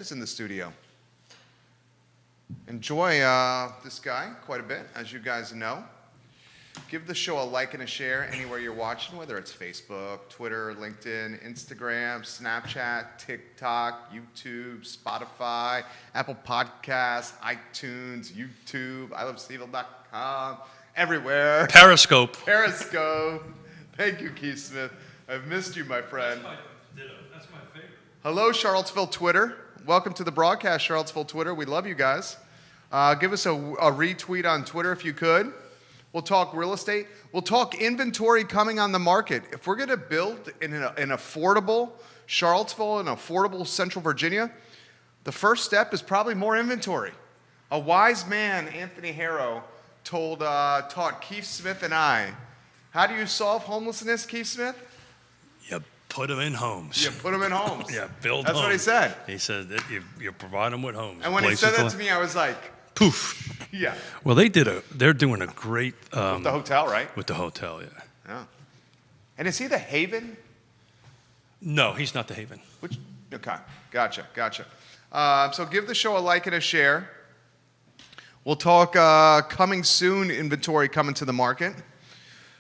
is in the studio. Enjoy this guy quite a bit, as you guys know. Give the show a like and a share anywhere you're watching, whether it's Facebook, Twitter, LinkedIn, Instagram, Snapchat, TikTok, YouTube, Spotify, Apple Podcasts, iTunes, YouTube, ilovestevil.com, everywhere. Periscope. Periscope. Thank you, Keith Smith. I've missed you, my friend. That's my favorite. Hello, Charlottesville Twitter. Welcome to the broadcast, Charlottesville Twitter. We love you guys. Give us a retweet on Twitter if you could. We'll talk real estate. We'll talk inventory coming on the market. If we're going to build in an affordable Charlottesville and affordable Central Virginia, the first step is probably more inventory. A wise man, Anthony Harrow, taught Keith Smith and I, how do you solve homelessness, Keith Smith? You put them in homes. You put them in homes. Yeah, build That's homes. what he said. He said that you provide them with homes. And when he said that to me, I was like, poof. Yeah. Well, they're doing a great... With the hotel, right? With the hotel, yeah. Yeah. And is he the Haven? No, he's not the Haven. Okay, gotcha. So give the show a like and a share. We'll talk coming soon inventory coming to the market.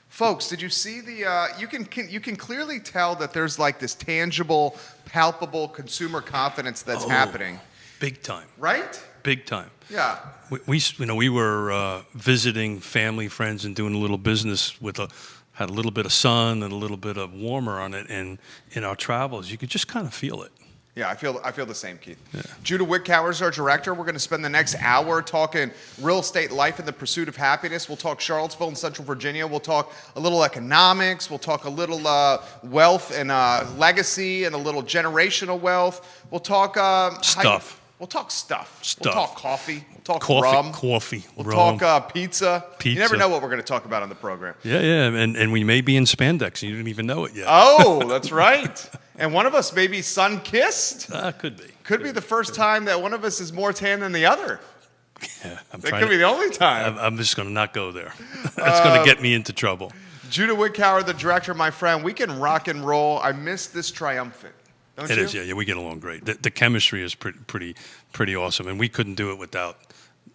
Folks, did you see you can clearly tell that there's like this tangible, palpable consumer confidence that's happening. Big time. Right? Big time. Yeah. We were visiting family, friends, and doing a little business had a little bit of sun and a little bit of warmer on it, and in our travels, you could just kind of feel it. Yeah, I feel the same, Keith. Yeah. Judah Wickhauer is our director. We're going to spend the next hour talking real estate life and the pursuit of happiness. We'll talk Charlottesville and Central Virginia. We'll talk a little economics. We'll talk a little wealth and legacy and a little generational wealth. We'll talk stuff. We'll talk stuff. We'll talk coffee. We'll talk rum. We'll rum. talk pizza. You never know what we're going to talk about on the program. Yeah, and we may be in spandex, and you didn't even know it yet. Oh, that's right. And one of us may be sun-kissed. Could be. Could be the first time that one of us is more tan than the other. Yeah, That could be the only time. I'm just going to not go there. That's going to get me into trouble. Judah Wickhauer, the director, my friend, we can rock and roll. I miss this triumphant. Don't you? It is, yeah. We get along great. The chemistry is pretty awesome, and we couldn't do it without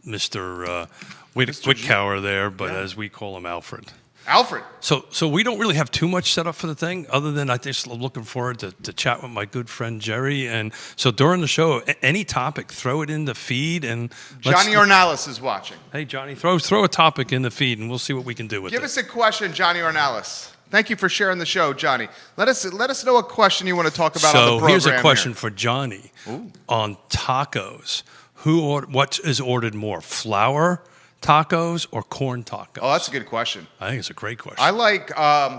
Mr. Wickhauer there, but as we call him, Alfred. Alfred. So we don't really have too much set up for the thing, other than I just looking forward to chat with my good friend Jerry. And so during the show, any topic, throw it in the feed. And Johnny Ornalis is watching. Hey, Johnny, throw a topic in the feed, and we'll see what we can do with it. Give us a question, Johnny Ornalis. Thank you for sharing the show, Johnny. Let us know a question you want to talk about on the program. So here's a question for Johnny. Ooh. On tacos. What is ordered more, flour tacos or corn tacos? Oh, that's a good question. I think it's a great question. I like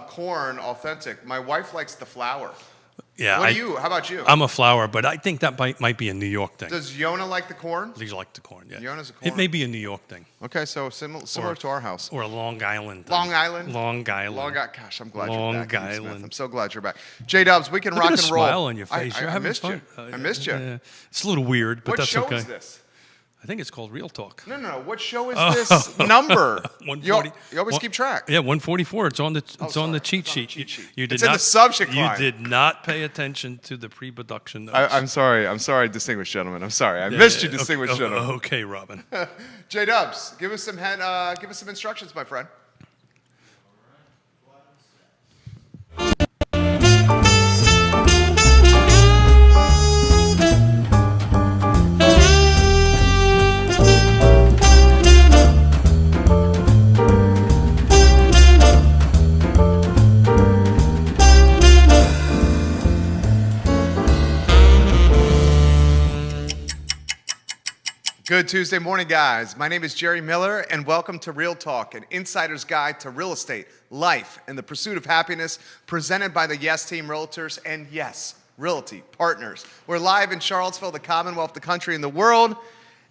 corn authentic. My wife likes the flour. Yeah. How about you? I'm a flour, but I think that might be a New York thing. Does Yona like the corn? These like the corn, yeah. Yona's a corn. It may be a New York thing. Okay, so similar to our house. Or a Long Island thing. Long Island? Gosh, I'm glad Long you're back. Keith Island. Smith. I'm so glad you're back. J-Dubs, we can Look rock at and a roll. smile on your face. You're I having missed fun. you. I missed you. Yeah. It's a little weird, but What that's show okay. is this? I think it's called Real Talk. No. What show is this number? 140. You always keep track. Yeah, 144. It's on the sorry. cheat It's on the sheet. cheat sheet. You It's did in not, the subject line. You did not pay attention to the pre-production notes. I'm sorry, distinguished gentlemen. I'm sorry. I missed you, distinguished gentlemen. Okay, Robin. J-Dubs, give us some instructions, my friend. Good Tuesday morning, guys. My name is Jerry Miller, and welcome to Real Talk, an insider's guide to real estate, life, and the pursuit of happiness, presented by the Yes Team Realtors and Yes Realty Partners. We're live in Charlottesville, the Commonwealth, the country, and the world,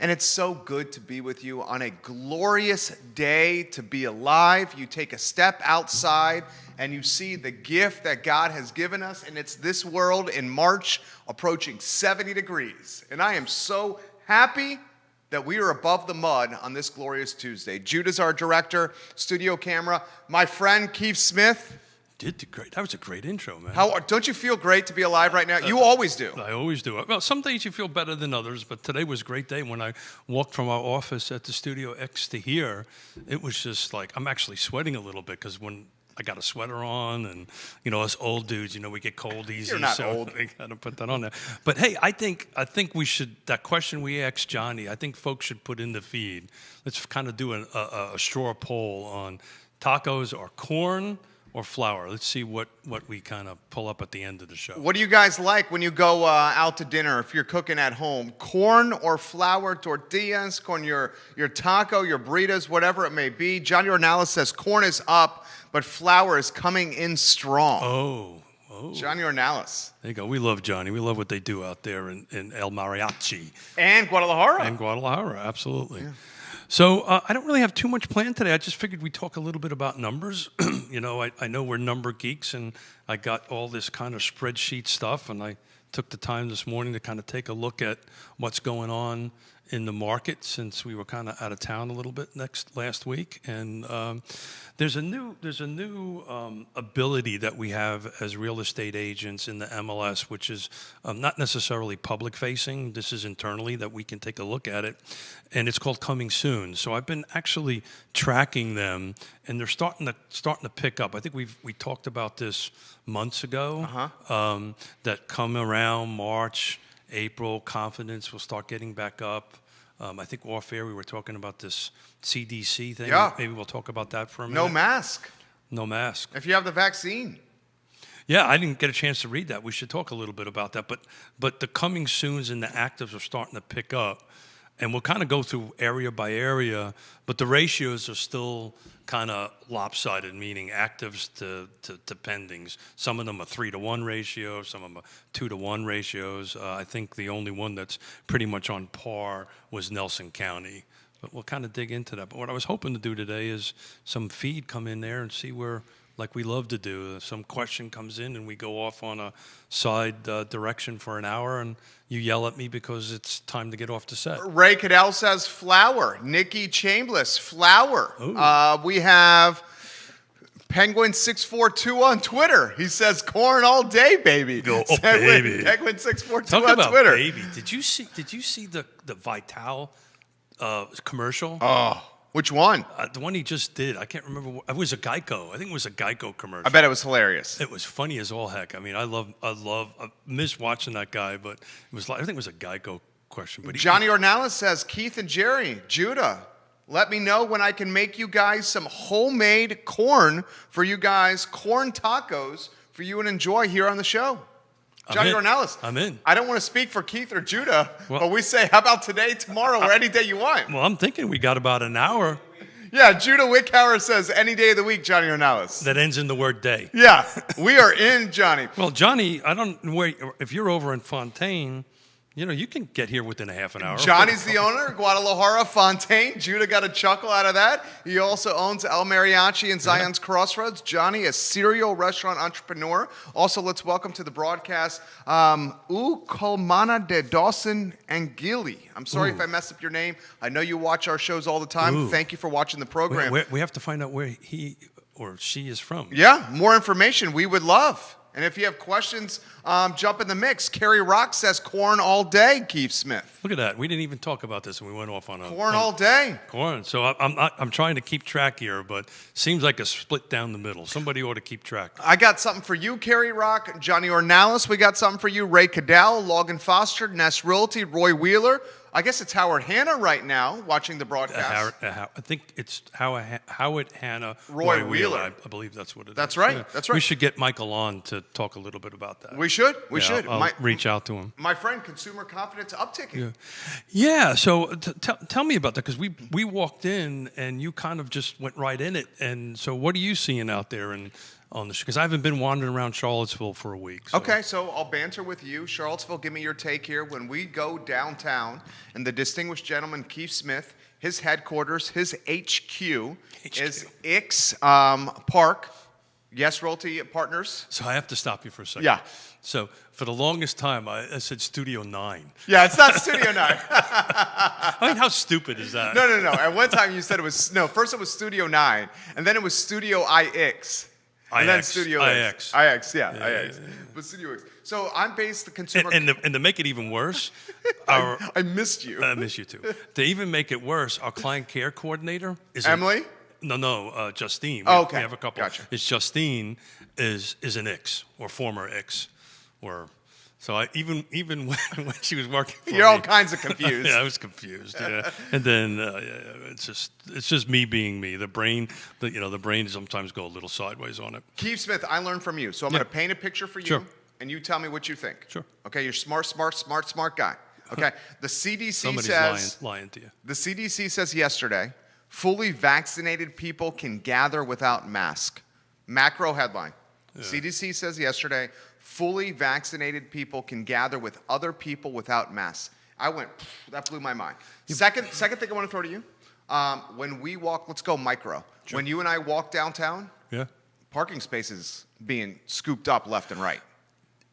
and it's so good to be with you on a glorious day to be alive. You take a step outside, and you see the gift that God has given us, and it's this world in March, approaching 70 degrees. And I am so happy that we are above the mud on this glorious Tuesday. Judah's our director, studio camera. My friend Keith Smith. Did great. That was a great intro, man. Don't you feel great to be alive right now? You always do. I always do. Well, some days you feel better than others, but today was a great day. When I walked from our office at the Studio X to here, it was just like, I'm actually sweating a little bit because when I got a sweater on and, us old dudes, we get cold easy. You're not so old. I got to put that on there. But hey, I think we should, that question we asked Johnny, I think folks should put in the feed. Let's kind of do a straw poll on tacos or corn or flour. Let's see what we kind of pull up at the end of the show. What do you guys like when you go out to dinner if you're cooking at home? Corn or flour tortillas, corn, your taco, your burritos, whatever it may be. Johnny Ornelas says corn is up, but flour is coming in strong. Oh. Johnny Ornelas. There you go. We love Johnny. We love what they do out there in El Mariachi. And Guadalajara. And Guadalajara, absolutely. Yeah. So I don't really have too much planned today. I just figured we'd talk a little bit about numbers. I know we're number geeks, and I got all this kind of spreadsheet stuff, and I took the time this morning to kind of take a look at what's going on in the market since we were kind of out of town a little bit last week. And there's a new ability that we have as real estate agents in the MLS, which is not necessarily public facing. This is internally that we can take a look at it, and it's called Coming Soon. So I've been actually tracking them, and they're starting to pick up. I think we talked about this months ago. That come around March, April, confidence will start getting back up. I think off air we were talking about this CDC thing. Yeah. Maybe we'll talk about that for a minute. No mask. No mask. If you have the vaccine. Yeah, I didn't get a chance to read that. We should talk a little bit about that. But the coming soons and the actives are starting to pick up. And we'll kind of go through area by area, but the ratios are still kind of lopsided, meaning actives to pendings. Some of them are 3-to-1 ratios, some of them are 2-to-1 ratios. I think the only one that's pretty much on par was Nelson County. But we'll kind of dig into that. But what I was hoping to do today is some feed come in there and see where, like we love to do, some question comes in and we go off on a side direction for an hour and you yell at me because it's time to get off the set. Ray Cadell says flour. Nikki Chambliss, flour. We have Penguin642 on Twitter. He says corn all day, baby. Oh, baby. Penguin642 Talk on about Twitter. Baby. Did you see the Vital commercial? Oh. Which one? The one he just did. I can't remember. It was a Geico. I think it was a Geico commercial. I bet it was hilarious. It was funny as all heck. I mean, I miss watching that guy, but it was I think it was a Geico question. But Johnny Ornelas says, Keith and Jerry, Judah, let me know when I can make you guys some homemade corn for you guys, corn tacos for you and enjoy here on the show. Johnny Ornelas. I'm in. I don't want to speak for Keith or Judah, but we say, how about today, tomorrow, or any day you want? Well, I'm thinking we got about an hour. Yeah, Judah Wickhauer says any day of the week, Johnny Ornelas. That ends in the word day. Yeah, we are in, Johnny. Well, Johnny, I don't know if you're over in Fontaine, you can get here within a half an hour. Johnny's the owner, Guadalajara, Fontaine. Judah got a chuckle out of that. He also owns El Mariachi and Zion's Crossroads. Johnny, a serial restaurant entrepreneur. Also, let's welcome to the broadcast, Colmana de Dawson and Gilly. I'm sorry if I messed up your name. I know you watch our shows all the time. Thank you for watching the program. We have to find out where he or she is from. Yeah, more information we would love. And if you have questions, jump in the mix. Carrie Rock says corn all day, Keith Smith. Look at that. We didn't even talk about this when we went off on corn all day. Corn. So I'm trying to keep track here, but seems like a split down the middle. Somebody ought to keep track. I got something for you, Carrie Rock. Johnny Ornelas, we got something for you. Ray Cadell, Logan Foster, Ness Realty, Roy Wheeler. I guess it's Howard Hanna right now watching the broadcast. I think it's Howard Hanna, Roy Wheeler. I believe that's what it is. That's right. Yeah. That's right. We should get Michael on to talk a little bit about that. We should. We should. I'll reach out to him. My friend, consumer confidence upticking. Yeah. So tell me about that, because we walked in and you kind of just went right in it. And so what are you seeing out there on the show? Because I haven't been wandering around Charlottesville for a week. So. Okay, so I'll banter with you. Charlottesville, give me your take here. When we go downtown, and the distinguished gentleman, Keith Smith, his headquarters, his HQ. is Ix Park. Yes, Realty Partners. So I have to stop you for a second. Yeah. So for the longest time, I said Studio 9. Yeah, it's not Studio 9. I mean, how stupid is that? No. At one time you said first it was Studio 9, and then it was Studio IX. And then IX, Studio IX. IX, yeah, IX. But Studio X. So I'm based the consumer. And to make it even worse, our I missed you. I miss you too. To even make it worse, our client care coordinator is Emily? No, Justine. Oh, okay. We have a couple. Gotcha. It's Justine is an X or former X, or so I even when she was working for You're all me, kinds of confused. yeah, I was confused. Yeah, and then it's just me being me. The brain, the brain sometimes go a little sideways on it. Keith Smith, I learned from you. So I'm going to paint a picture for you, Sure. and you tell me what you think. Sure. Okay, you're smart guy. Okay, the CDC Somebody's says lying to you. the CDC says yesterday, fully vaccinated people can gather without mask. Macro headline. CDC says yesterday, fully vaccinated people can gather with other people without masks. I went, that blew my mind. Second thing I want to throw to you. When we walk, let's go micro. Sure. When you and I walk downtown, Yeah. parking spaces being scooped up left and right.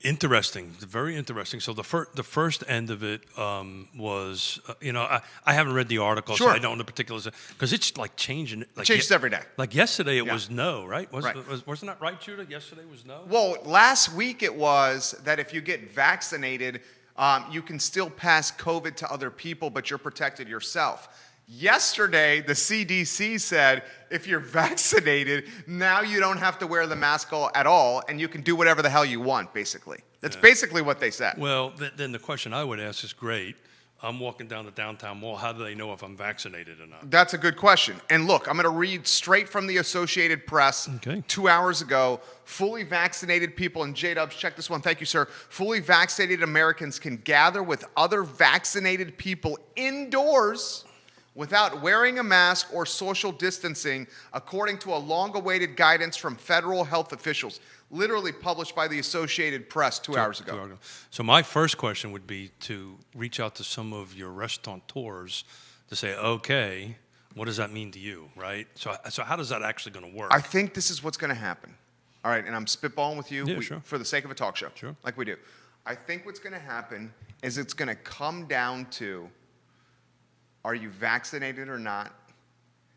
Interesting, very interesting. So the first end of it was, I haven't read the article, Sure. so I don't know the particulars because it's like changing. Like Changes every day. Like yesterday, it Yeah. was no, right? Right. Wasn't that right, Judah? Yesterday was no. Well, last week it was that if you get vaccinated, you can still pass COVID to other people, but you're protected yourself. Yesterday, the CDC said if you're vaccinated, now you don't have to wear the mask at all, and you can do whatever the hell you want, basically. That's basically what they said. Well, then the question I would ask is great. I'm walking down the downtown mall. How do they know if I'm vaccinated or not? That's a good question. And look, I'm going to read straight from the Associated Press. Okay. 2 hours ago, fully vaccinated people, and J-Dubs, check this one. Thank you, sir. Fully vaccinated Americans can gather with other vaccinated people indoors without wearing a mask or social distancing, according to a long-awaited guidance from federal health officials, literally published by the Associated Press 2 hours ago. 2 hours ago. So my first question would be to reach out to some of your restaurateurs to say, okay, what does that mean to you, right? So how does that actually going to work? I think this is what's going to happen. All right, and I'm spitballing with you Sure. for the sake of a talk show, Sure. like we do. I think what's going to happen is it's going to come down to, are you vaccinated or not?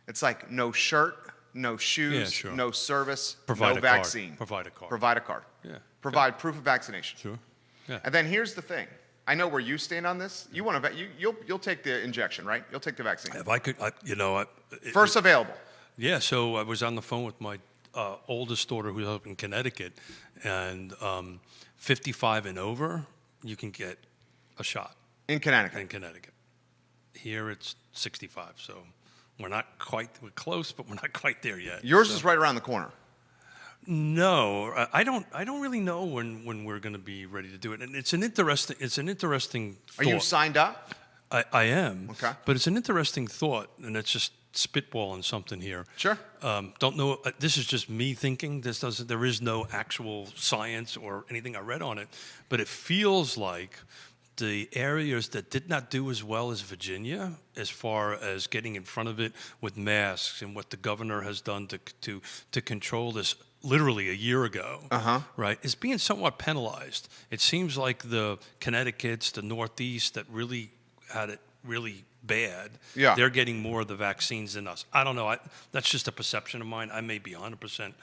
It's like no shirt, no shoes, Yeah, sure. no service, Provide no a card. vaccine. Provide a card. Provide a card. Yeah. Provide proof of vaccination. Sure. Yeah. And then here's the thing. I know where you stand on this. You want to, you'll take the injection, right? You'll take the vaccine. If I could, First available. Yeah, so I was on the phone with my oldest daughter who's up in Connecticut, and 55 and over, you can get a shot In Connecticut. in Connecticut. Here it's 65, so we're close, but we're not quite there yet. Yours is right around the corner. No, I don't really know when we're going to be ready to do it, and it's an interesting thought. Are you signed up? I am. Okay. But it's an interesting thought, and it's just spitballing something here. Sure. Don't know. This is just me thinking. There is no actual science or anything I read on it, but it feels like the areas that did not do as well as Virginia, as far as getting in front of it with masks and what the governor has done to control this. Literally a year ago, right, is being somewhat penalized. It seems like the Connecticut's, the Northeast, that really had it really bad, they're getting more of the vaccines than us. I don't know. That's just a perception of mine. I may be 100%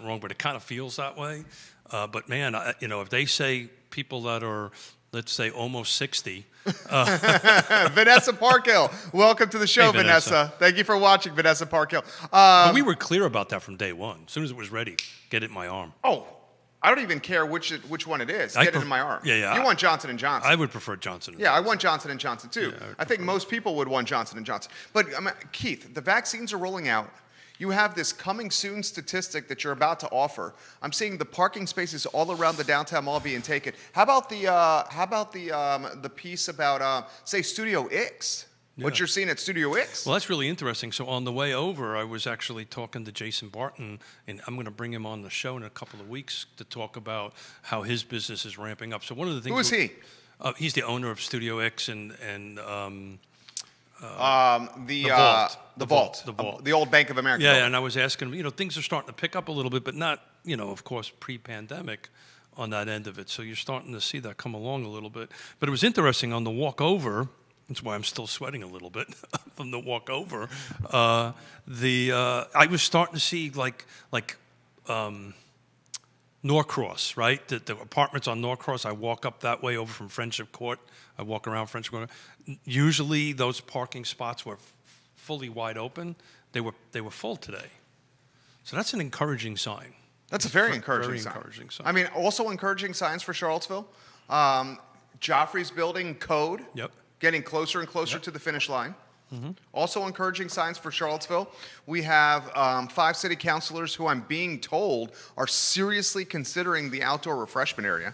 wrong, but it kind of feels that way. But man, if they say people that are, let's say, almost 60. Vanessa Parkhill, welcome to the show, Hey, Vanessa. Thank you for watching, Vanessa Parkhill. But we were clear about that from day one. As soon as it was ready, get it in my arm. Oh, I don't even care which one it is. Get it in my arm. Yeah. You want Johnson & Johnson. I would prefer Johnson. Yeah, I want Johnson & Johnson too. Yeah, I think most people would want Johnson & Johnson. But Keith, the vaccines are rolling out. You have this coming soon statistic that you're about to offer. I'm seeing the parking spaces all around the downtown mall being taken. How about the piece about say Studio X? Yeah. What you're seeing at Studio X? Well, that's really interesting. So on the way over, I was actually talking to Jason Barton, and I'm going to bring him on the show in a couple of weeks to talk about how his business is ramping up. So one of the things. Who is he? He's the owner of Studio X and The Vault. The old Bank of America. Yeah, vault. and I was asking him, things are starting to pick up a little bit, but not, of course, pre-pandemic on that end of it. So you're starting to see that come along a little bit. But it was interesting on the walk over. That's why I'm still sweating a little bit from the walk over. I was starting to see like Norcross, right? The apartments on Norcross, I walk up that way over from Friendship Court. I walk around Friendship Court. Usually those parking spots were fully wide open. They were full today. So that's an encouraging sign. That's a very encouraging sign. I mean, also encouraging signs for Charlottesville. Joffrey's building code, getting closer and closer to the finish line. Also encouraging signs for Charlottesville. We have 5 city councilors who I'm being told are seriously considering the outdoor refreshment area.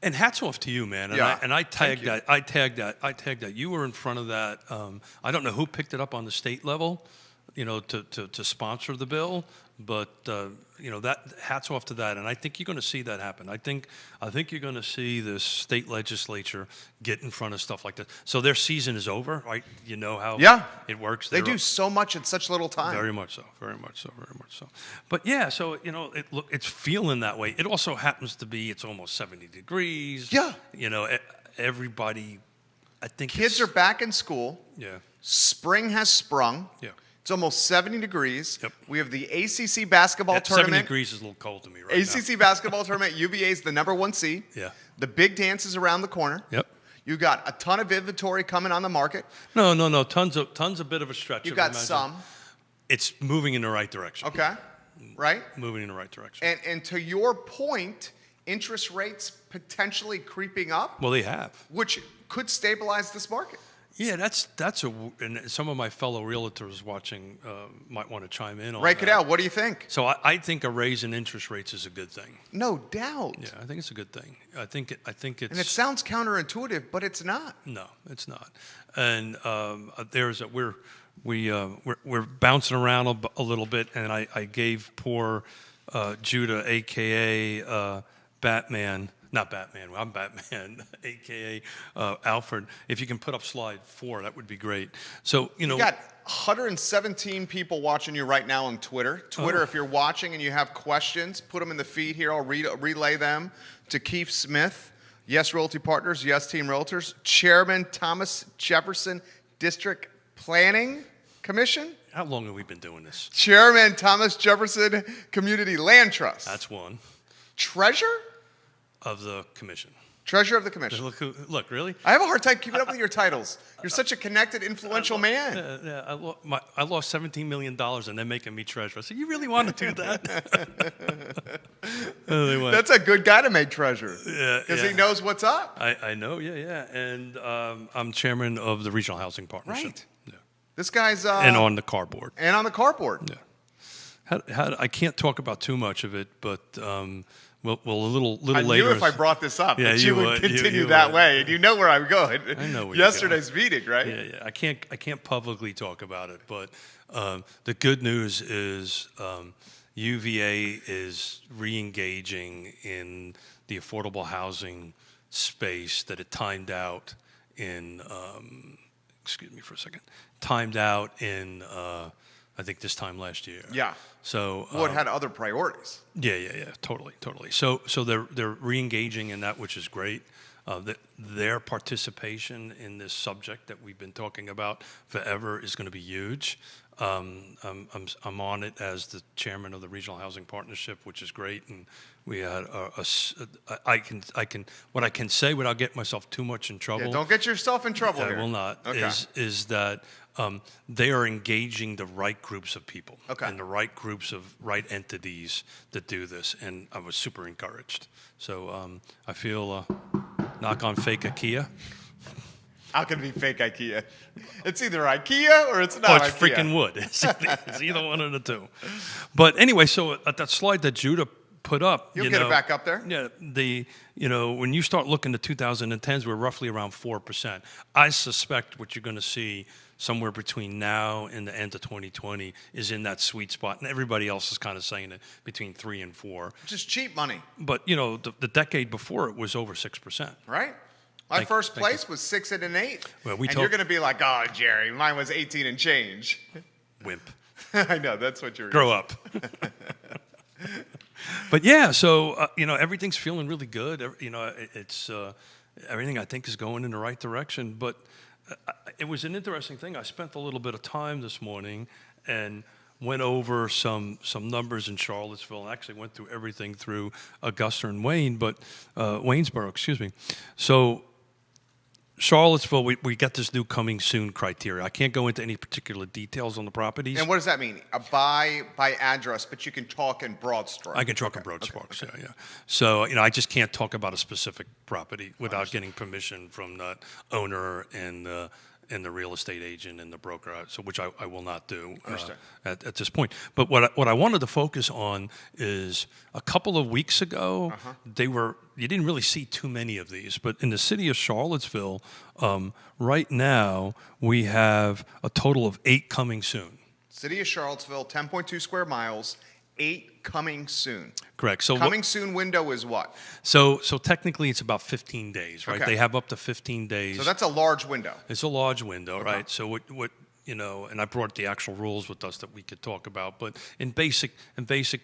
And hats off to you, man. And I tagged that. I tagged that. You were in front of that. I don't know who picked it up on the state level, to sponsor the bill, but that hats off to that. And I think you're going to see that happen. I think you're going to see the state legislature get in front of stuff like that. So their season is over, right? You know how it works. They do so much in such little time. Very much so. But yeah, so it's feeling that way. It also happens to be it's almost 70 degrees. Yeah. Everybody. I think kids are back in school. Yeah. Spring has sprung. Yeah. It's almost 70 degrees. Yep. We have the ACC basketball tournament. 70 degrees is a little cold to me right now. ACC basketball tournament. UVA is the #1 seed. Yeah. The big dance is around the corner. Yep. You got a ton of inventory coming on the market. No. Tons a bit of a stretch. You got some. It's moving in the right direction. Okay. Right? Moving in the right direction. And to your point, interest rates potentially creeping up. Well, they have. Which could stabilize this market. Yeah, and some of my fellow realtors watching might want to chime in on Rake it out. What do you think? So I think a raise in interest rates is a good thing. No doubt. Yeah, I think it's a good thing. I think it's. And it sounds counterintuitive, but it's not. No, it's not. And we're bouncing around a little bit, and I gave poor Judah, aka Batman. Not Batman. I'm Batman, a.k.a. Alfred. If you can put up slide 4, that would be great. So, you got 117 people watching you right now on Twitter. If you're watching and you have questions, put them in the feed here. I'll relay them to Keith Smith, Yes Realty Partners, Yes Team Realtors, Chairman Thomas Jefferson District Planning Commission. How long have we been doing this? Chairman Thomas Jefferson Community Land Trust. That's one. Treasurer? Of the commission. Treasurer of the commission. Look, really? I have a hard time keeping up with your titles. You're such a connected, influential man. I lost $17 million and they're making me treasurer. So you really want to do that? That's a good guy to make treasurer. Because he knows what's up. I know, yeah. And I'm chairman of the Regional Housing Partnership. Right. Yeah. This guy's... and on the car board. And on the car board. Yeah. I can't talk about too much of it, but... Well, a little later. I knew if I brought this up that you would continue you that would. way, and you know where I'm going. I know where yesterday's meeting, right? Yeah. I can't publicly talk about it, but the good news is UVA is re-engaging in the affordable housing space that it timed out in. Excuse me for a second. Timed out in. I think this time last year. Yeah. So it had other priorities. Yeah. Totally. So they're re-engaging in that, which is great. Their participation in this subject that we've been talking about forever is going to be huge. I'm on it as the chairman of the Regional Housing Partnership, which is great, and we had what I can say without getting myself too much in trouble. Yeah, don't get yourself in trouble here. I will not. Okay. Is that they are engaging the right groups of people and the right groups of right entities that do this, and I was super encouraged. So I feel knock on fake IKEA. How can it be fake IKEA? It's either IKEA or it's not. Oh, it's IKEA. Freaking wood. It's either one of the two. But anyway, so at that slide that Judah put up, You'll get it back up there. Yeah, when you start looking to 2010s, we're roughly around 4%. I suspect what you're going to see somewhere between now and the end of 2020 is in that sweet spot, and everybody else is kind of saying it between 3 and 4. Just cheap money. But the decade before it was over 6%. Right. My first place was 6 and 8. Well, you're going to be like, oh, Jerry, mine was 18 and change. Wimp. I know, that's what you're. Grow up. But yeah, so everything's feeling really good. It's everything I think is going in the right direction. But it was an interesting thing. I spent a little bit of time this morning, and went over some numbers in Charlottesville, and actually went through everything through Augusta and Waynesboro, excuse me. So Charlottesville, we got this new coming soon criteria. I can't go into any particular details on the properties. And what does that mean? By address, but you can talk in broad strokes. I can talk in broad strokes, yeah. So, I just can't talk about a specific property without getting permission from the owner and the real estate agent and the broker, so which I will not do at this point. But what I wanted to focus on is a couple of weeks ago, you didn't really see too many of these, but in the city of Charlottesville, right now we have a total of 8 coming soon. City of Charlottesville, 10.2 square miles, 8 coming soon. Correct. So coming soon window is what? So technically it's about 15 days, right? Okay. They have up to 15 days. So that's a large window. It's a large window, right? So what and I brought the actual rules with us that we could talk about, but in basic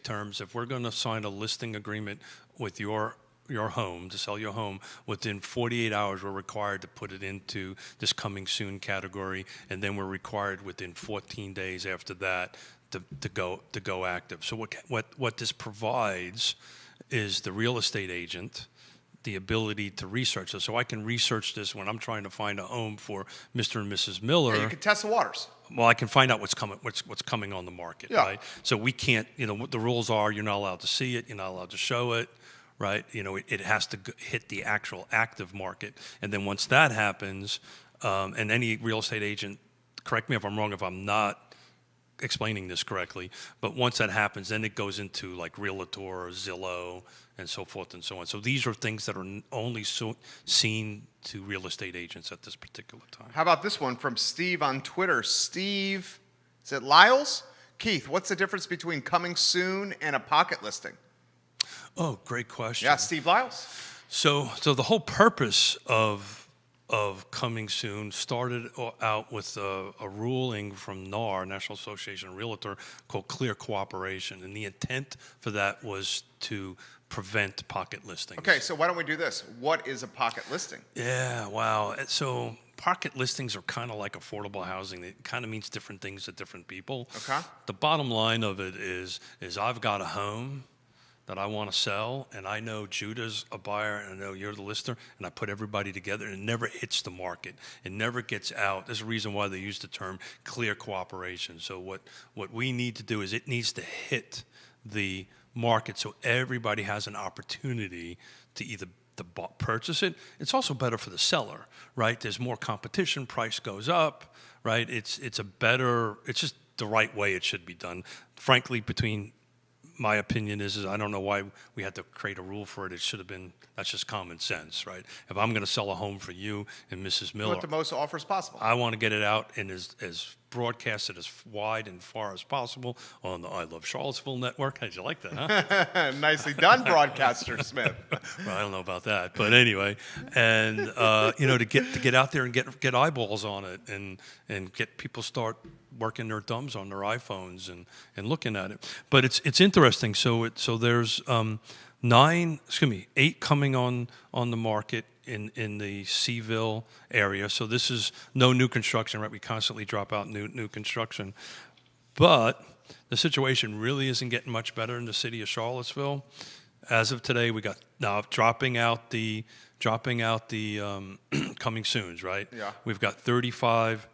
terms, if we're going to sign a listing agreement with your home, to sell your home, within 48 hours we're required to put it into this coming soon category, and then we're required within 14 days after that to go active. So what this provides is the real estate agent the ability to research this. So I can research this when I'm trying to find a home for Mr. and Mrs. Miller. Yeah, you can test the waters. Well, I can find out what's coming on the market, right? So we can't, what the rules are, you're not allowed to see it, you're not allowed to show it, right? It has to hit the actual active market. And then once that happens, and any real estate agent, correct me if I'm wrong, if I'm not explaining this correctly, but once that happens, then it goes into like Realtor or Zillow and so forth and so on. So these are things that are only seen to real estate agents at this particular time. How about this one from Steve on Twitter? Steve, is it Lyles? Keith, what's the difference between coming soon and a pocket listing? Oh, great question. Yeah, Steve Lyles. So the whole purpose of coming soon started out with a ruling from NAR, National Association of Realtor, called Clear Cooperation, and the intent for that was to prevent pocket listings. Okay, so why don't we do this? What is a pocket listing? Yeah, wow. So pocket listings are kind of like affordable housing. It kind of means different things to different people. Okay. The bottom line of it is I've got a home that I want to sell, and I know Judah's a buyer, and I know you're the lister, and I put everybody together, and it never hits the market. It never gets out. There's a reason why they use the term clear cooperation. So what we need to do is it needs to hit the market so everybody has an opportunity to either purchase it. It's also better for the seller, right? There's more competition, price goes up, right? It's just the right way it should be done. Frankly, my opinion is I don't know why we had to create a rule for it. It should have been, that's just common sense, right? If I'm going to sell a home for you and Mrs. Miller, You want the most offers possible. I want to get it out and as broadcasted as wide and far as possible on the I Love Charlottesville network. How'd you like that, huh? Nicely done, broadcaster Smith. Well, I don't know about that, but anyway, and to get out there and get eyeballs on it and get people start working their thumbs on their iPhones and looking at it. But it's interesting. So there's 8 coming on the market in the Seaville area. So this is no new construction, right? We constantly drop out new construction. But the situation really isn't getting much better in the city of Charlottesville. As of today, we got now dropping out the coming soons, right? Yeah. We've got 35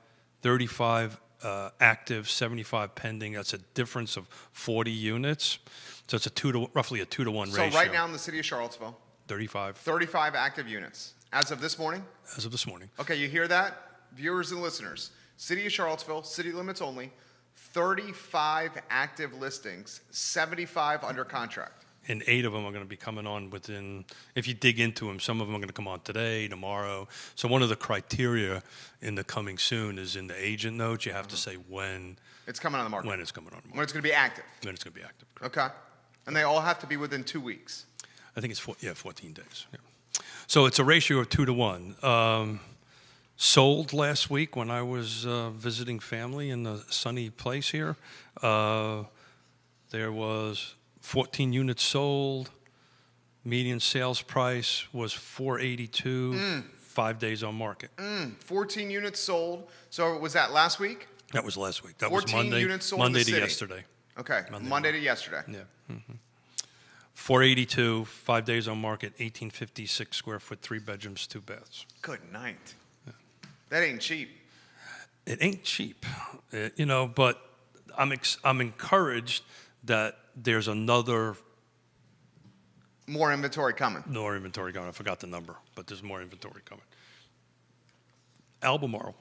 active, 75 pending. That's a difference of 40 units. So it's roughly a 2-to-1 ratio. So right now in the city of Charlottesville, 35 active units. As of this morning? As of this morning. Okay, you hear that? Viewers and listeners. City of Charlottesville, city limits only, 35 active listings, 75 under contract. And 8 of them are going to be coming on within, if you dig into them, some of them are going to come on today, tomorrow. So one of the criteria in the coming soon is in the agent notes. You have to say when it's coming on the market. When it's coming on the market. When it's going to be active. When it's going to be active. Okay. And they all have to be within 2 weeks. I think it's 14 days. Yeah. So it's a ratio of 2-to-1. Sold last week when I was visiting family in the sunny place here. There was 14 units sold. Median sales price was $482. 5 days on market. 14 units sold. So was that last week? That was last week. That was 14 Monday. units sold in Monday the to city. yesterday. Okay, Monday to yesterday. Yeah. 482, 5 days on market, 1856 square foot, 3 bedrooms, 2 baths. Good night. That ain't cheap. It ain't cheap, but I'm encouraged that there's another More inventory coming. more inventory coming. I forgot the number, but there's more inventory coming. Albemarle.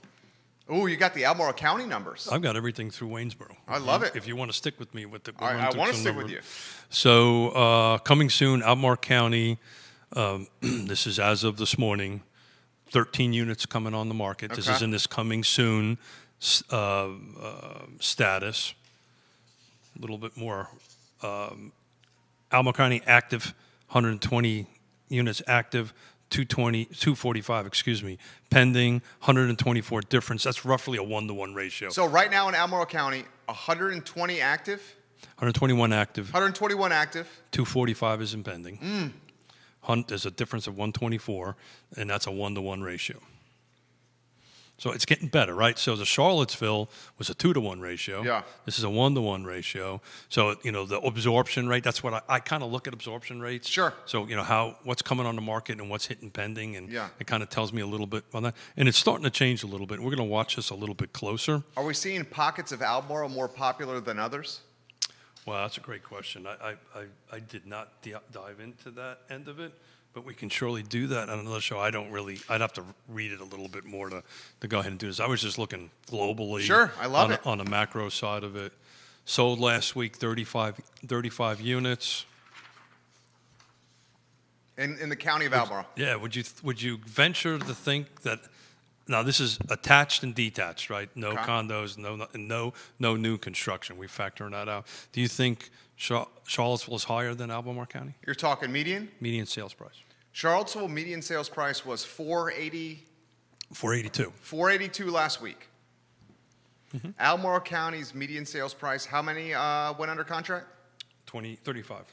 Oh, you got the Albemarle County numbers. I've got everything through Waynesboro. I love it. If you want to stick with me with the, I want to stick with you. So coming soon, Albemarle County. This is as of this morning. 13 units coming on the market. This Okay. is in this coming soon status. A little bit more. Albemarle County active, 120 units active. 245, pending, 124 difference. That's roughly a 1-to-1 ratio. So right now in Albemarle County, 120 active, 121 active, 121 active. 245 is in pending. There's a difference of 124, and that's a 1-to-1 ratio. So it's getting better, right? So the Charlottesville was a 2-to-1 ratio. Yeah. This is a 1-to-1 ratio. So, the absorption rate, that's what I kind of look at absorption rates. Sure. So, what's coming on the market and what's hitting pending. And Yeah. it kind of tells me a little bit on that. And it's starting to change a little bit. We're going to watch this a little bit closer. Are we seeing pockets of Albemarle more popular than others? Well, that's a great question. I did not dive into that end of it, but we can surely do that on another show. I'd have to read it a little bit more to go ahead and do this. I was just looking globally. Sure, I love it. On the macro side of it. Sold last week 35 units. In the county of Albemarle. Yeah, would you venture to think that now this is attached and detached, right? No Okay. condos, no new construction. We factoring that out. Do you think Charlottesville is higher than Albemarle County? You're talking median? Median sales price. Charlottesville median sales price was 482. 482 last week. Albemarle County's median sales price, how many went under contract? 35.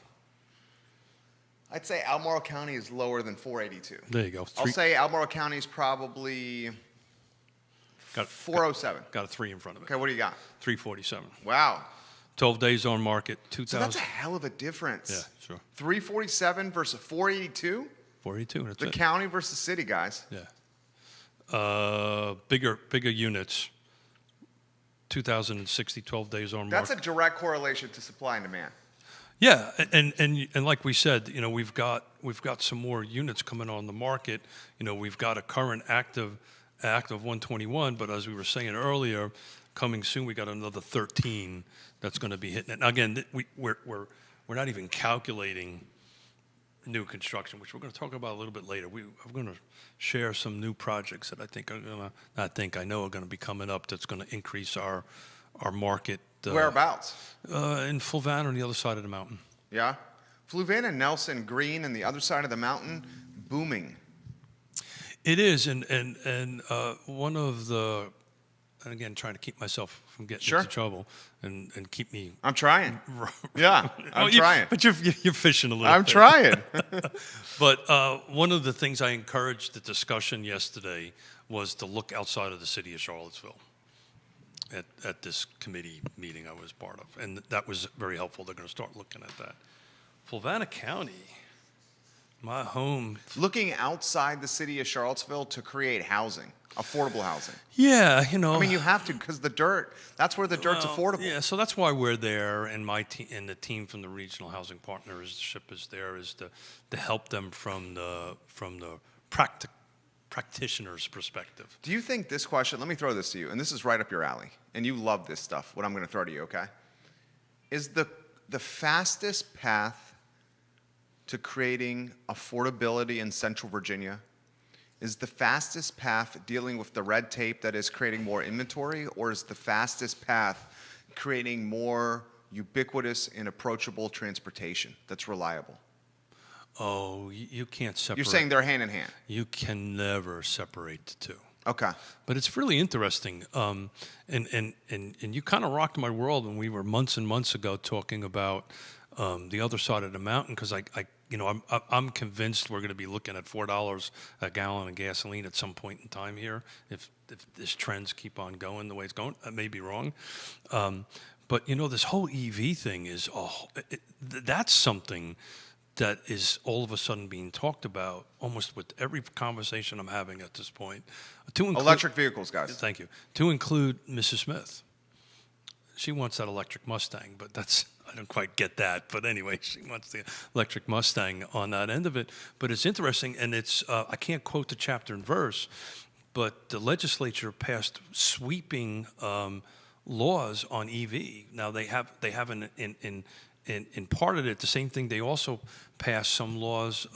I'd say Albemarle County is lower than 482. There you go. I'll say Albemarle County is probably Got 407. got a 3 in front of it. Okay, what do you got? 347. Wow. 12 days on market. So 2,000. that's a hell of a difference. Yeah, sure. 347 versus 482? 482. That's The it. county versus city, guys. Yeah. Bigger units. 2,060. 12 days on That's market. a direct correlation to supply and demand. Yeah, and like we said, we've got some more units coming on the market. We've got a current active 121, but as we were saying earlier, coming soon we got another 13 that's going to be hitting it. Now again, we're not even calculating new construction, which we're going to talk about a little bit later. I'm going to share some new projects that I know are going to be coming up that's going to increase our market. Whereabouts? In Fulvana on the other side of the mountain. Yeah. Fluvanna, Nelson, Green, and the other side of the mountain, booming. It is, and one of the, and again, trying to keep myself from getting Sure. into trouble and keep me. I'm trying. Yeah, I'm trying. But you're fishing a little. I'm bit. trying. But one of the things I encouraged the discussion yesterday was to look outside of the city of Charlottesville. At this committee meeting I was part of, and that was very helpful. They're going to start looking at that. Fulvana County, my home. Looking outside the city of Charlottesville to create housing, affordable housing. Yeah, I mean, you have to because that's where the dirt's affordable. Yeah, so that's why we're there, and my team and the team from the Regional Housing Partnership is there, is to help them from the practitioner's perspective. Do you think this question, let me throw this to you, and this is right up your alley, and you love this stuff, what I'm going to throw to you, okay? Is the fastest path to creating affordability in Central Virginia, is the fastest path dealing with the red tape that is creating more inventory, or is the fastest path creating more ubiquitous and approachable transportation that's reliable? Oh, you can't separate. You're saying they're hand in hand? You can never separate the two. Okay. But it's really interesting, and you kind of rocked my world when we were months and months ago talking about the other side of the mountain, because I I'm convinced we're going to be looking at $4 a gallon of gasoline at some point in time here if this trends keep on going the way it's going. I may be wrong, but this whole EV thing is that's something that is all of a sudden being talked about almost with every conversation I'm having at this point. Electric vehicles, guys. Thank you. To include Mrs. Smith. She wants that electric Mustang, but I don't quite get that. But anyway, she wants the electric Mustang on that end of it. But it's interesting, and I can't quote the chapter and verse, but the legislature passed sweeping laws on EV. Now they have in part of it the same thing. They also passed some laws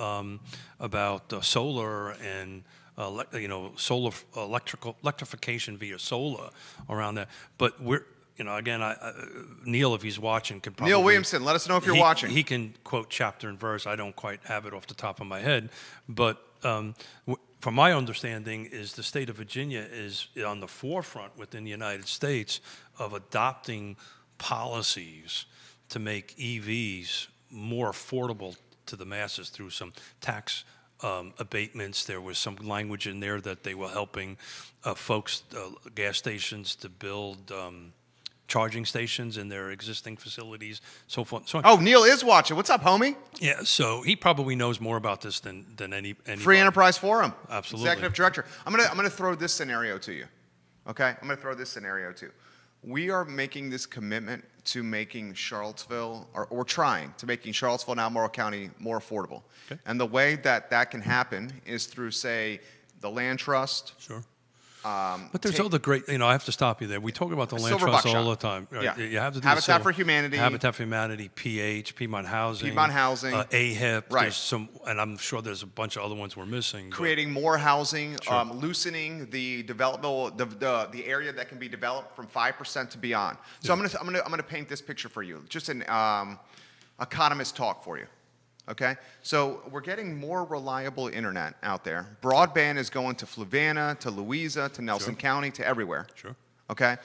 about solar and solar electrification via solar around that. But we're again, Neil, if he's watching, could probably... Neil Williamson, let us know if you're watching. He can quote chapter and verse. I don't quite have it off the top of my head. But from my understanding is the state of Virginia is on the forefront within the United States of adopting policies to make EVs more affordable to the masses through some tax abatements. There was some language in there that they were helping folks, gas stations, to build... charging stations in their existing facilities, so forth. So oh, Neil is watching. What's up, homie? Yeah, so he probably knows more about this than any Free Enterprise Forum. Absolutely. Executive Director. I'm gonna throw this scenario to you. Okay? I'm gonna throw this scenario to you. We are making this commitment to making Charlottesville, or trying to making Charlottesville and Albemarle County more affordable. Okay. And the way that can happen is through, say, the land trust. Sure. But there's other great, I have to stop you there. We talk about the land trust all the time. Right? Yeah. You have to do Habitat for Humanity. Habitat for Humanity, Piedmont Housing. AHIP. Right. There's some, and I'm sure there's a bunch of other ones we're missing. Creating more housing, Sure. Loosening the development, the area that can be developed from 5% to beyond. So yeah. I'm gonna paint this picture for you. Just an economist talk for you. Okay, so we're getting more reliable internet out there. Broadband is going to Fluvanna, to Louisa, to Nelson Sure. County, to everywhere. Sure. Okay,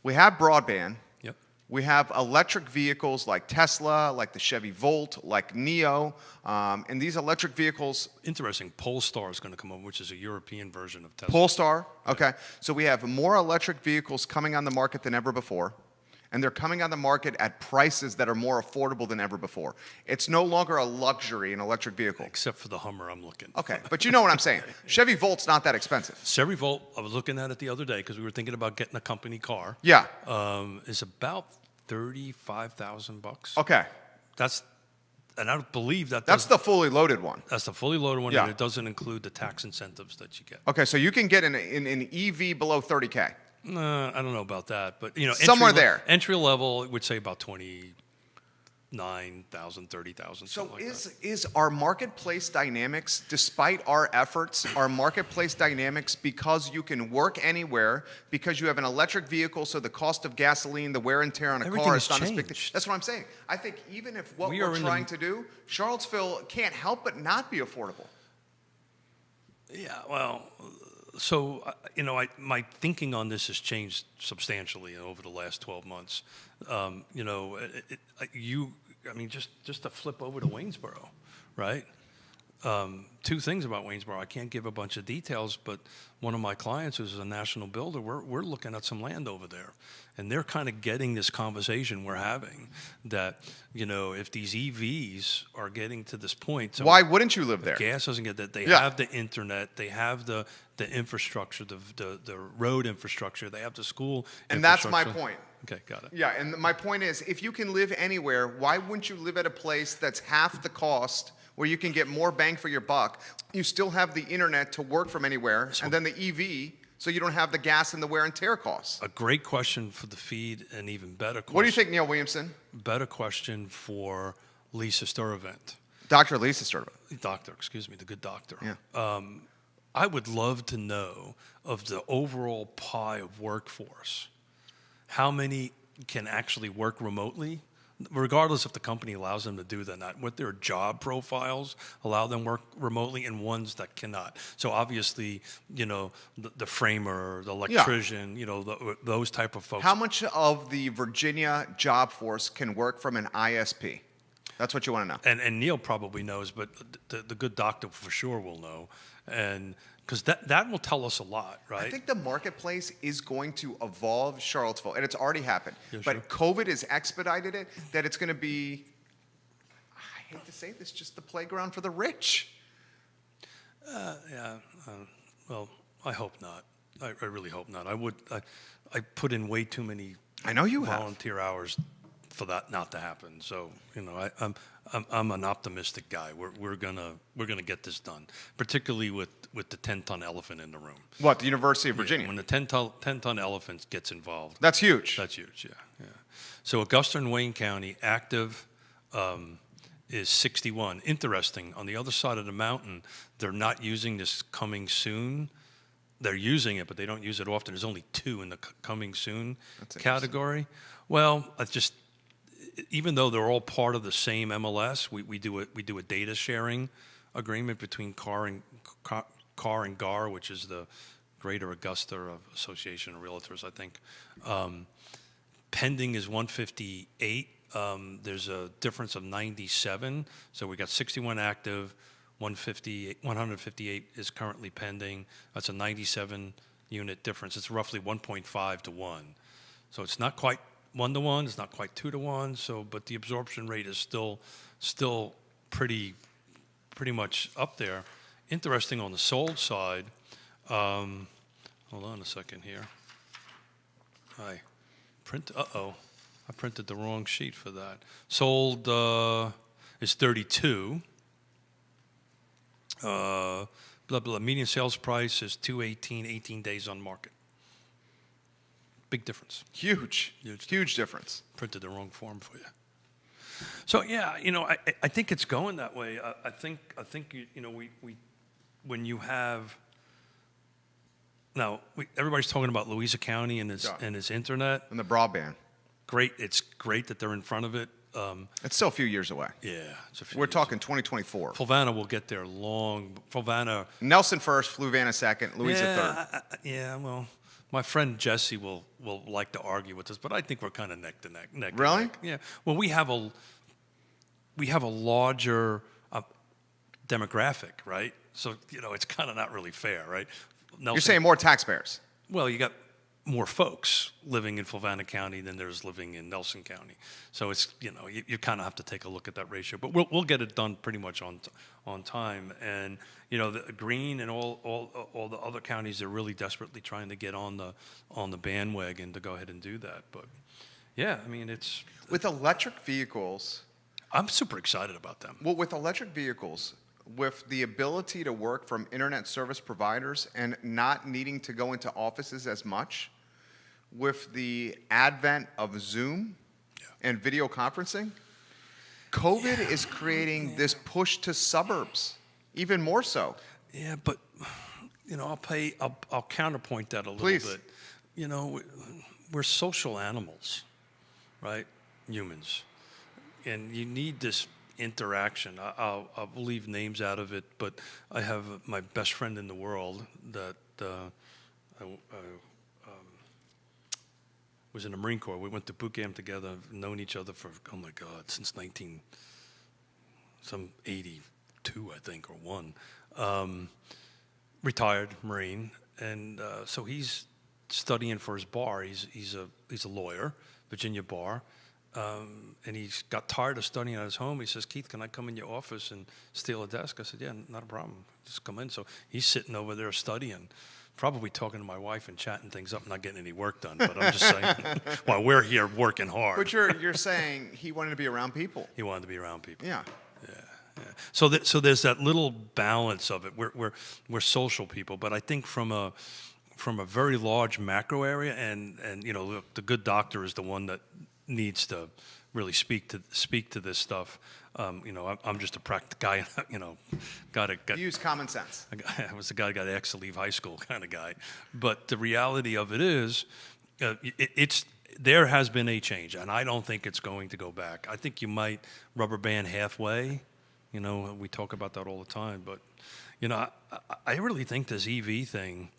we have broadband. Yep. We have electric vehicles like Tesla, like the Chevy Volt, like NIO, and these electric vehicles. Interesting. Polestar is going to come over, which is a European version of Tesla. Polestar. Okay, so we have more electric vehicles coming on the market than ever before. And they're coming on the market at prices that are more affordable than ever before. It's no longer a luxury, an electric vehicle. Except for the Hummer I'm looking. Okay, but you know what I'm saying. Chevy Volt's not that expensive. Chevy Volt, I was looking at it the other day because we were thinking about getting a company car. Yeah. Is about $35,000. Okay. And I believe that's the fully loaded one. That's the fully loaded one, yeah. And it doesn't include the tax incentives that you get. Okay, so you can get an EV below 30K. I don't know about that, but somewhere there. Entry level, would say about 29,000, 30,000. So like is our marketplace dynamics, despite our efforts, our marketplace dynamics, because you can work anywhere, because you have an electric vehicle, so the cost of gasoline, the wear and tear on a car is not as big. That's what I'm saying. I think even if what we're trying to do, Charlottesville can't help but not be affordable. Yeah, well. So, my thinking on this has changed substantially over the last 12 months. Just to flip over to Waynesboro, right? Two things about Waynesboro. I can't give a bunch of details, but one of my clients who's a national builder, we're looking at some land over there. And they're kind of getting this conversation we're having that, if these EVs are getting to this point. So why wouldn't you live there? Gas doesn't get that. They have the internet. They have the infrastructure, the road infrastructure. They have the school and that's my point. Okay, got it. Yeah, and my point is, if you can live anywhere, why wouldn't you live at a place that's half the cost, where you can get more bang for your buck? You still have the internet to work from anywhere, and then the EV, so you don't have the gas and the wear and tear costs. A great question for the feed, and even better question. What do you think, Neil Williamson? Better question for Lisa Sturtevant. Dr. Lisa Sturtevant. Doctor, excuse me, the good doctor. Yeah. I would love to know of the overall pie of workforce, how many can actually work remotely, regardless if the company allows them to do that or not, what their job profiles allow them work remotely, and ones that cannot. So obviously, the framer, the electrician, those type of folks. How much of the Virginia job force can work from an ISP? That's what you want to know. And Neil probably knows, but the good doctor for sure will know, and because that will tell us a lot, right? I think the marketplace is going to evolve Charlottesville, and it's already happened. Yeah, but sure. COVID has expedited it, that it's going to be, I hate to say this, just the playground for the rich. Well, I hope not. I really hope not. I put in way too many I know you have. volunteer hours for that not to happen. So I'm an optimistic guy. We're gonna get this done, particularly with the 10-ton elephant in the room. What, the University of Virginia? Yeah, when the 10-ton elephant gets involved, That's huge. that's huge. Yeah. So Augusta and Wayne County active is 61. Interesting. On the other side of the mountain, they're not using this coming soon. They're using it, but they don't use it often. There's only 2 in the coming soon category. Well, even though they're all part of the same MLS, we do a data sharing agreement between CAR and GAR, which is the Greater Augusta Association of Realtors, I think. Pending is 158. There's a difference of 97. So we got 61 active. 158 is currently pending. That's a 97 unit difference. It's roughly 1.5 to 1. So it's not quite 1 to 1. It's not quite 2 to 1. So, but the absorption rate is still pretty much up there. Interesting on the sold side. Hold on a second here. I printed the wrong sheet for that. Sold is 32. Median sales price is 218, 18 days on market. Big difference. Huge difference. Printed the wrong form for you. So yeah, I think it's going that way. I think we when you have now everybody's talking about Louisa County and its internet And the broadband. Great, it's great that they're in front of it. It's still a few years away. Yeah, it's a few We're years talking 2024. Fluvanna will get there Fluvanna. Nelson first, Fluvanna second, Louisa third. Yeah, well, my friend Jesse will like to argue with us, but I think we're kind of neck to neck. Really? To neck. Yeah. Well, we have a larger demographic, right? So it's kind of not really fair, right? You're saying more taxpayers. Well, you got more folks living in Fluvanna County than there's living in Nelson County. So it's you kind of have to take a look at that ratio. But we'll get it done pretty much on time. And the Greene and all the other counties are really desperately trying to get on the bandwagon to go ahead and do that. But yeah, I mean it's with electric vehicles. I'm super excited about them. Well, with electric vehicles, with the ability to work from internet service providers and not needing to go into offices as much, with the advent of Zoom and video conferencing, COVID is creating this push to suburbs, even more so. Yeah, but I'll counterpoint that a little Please. bit. We're social animals, right? Humans, and you need this interaction. I'll leave names out of it, but I have my best friend in the world that was in the Marine Corps. We went to boot camp together. I've known each other for since 1982, I think, or 1. Retired Marine, and so he's studying for his bar. He's a lawyer, Virginia bar. And he got tired of studying at his home. He says, "Keith, can I come in your office and steal a desk?" I said, "Yeah, not a problem. Just come in." So he's sitting over there studying, probably talking to my wife and chatting things up, not getting any work done. But I'm just saying, while we're here working hard. But you're saying he wanted to be around people. He wanted to be around people. Yeah. Yeah. So there's that little balance of it. We're social people, but I think from a very large macro area, and look, the good doctor is the one that needs to really speak to this stuff. I'm just a practical guy. Use common sense. I was the guy that got asked to leave high school kind of guy. But the reality of it is, there has been a change, and I don't think it's going to go back. I think you might rubber band halfway. We talk about that all the time. But I really think this EV thing.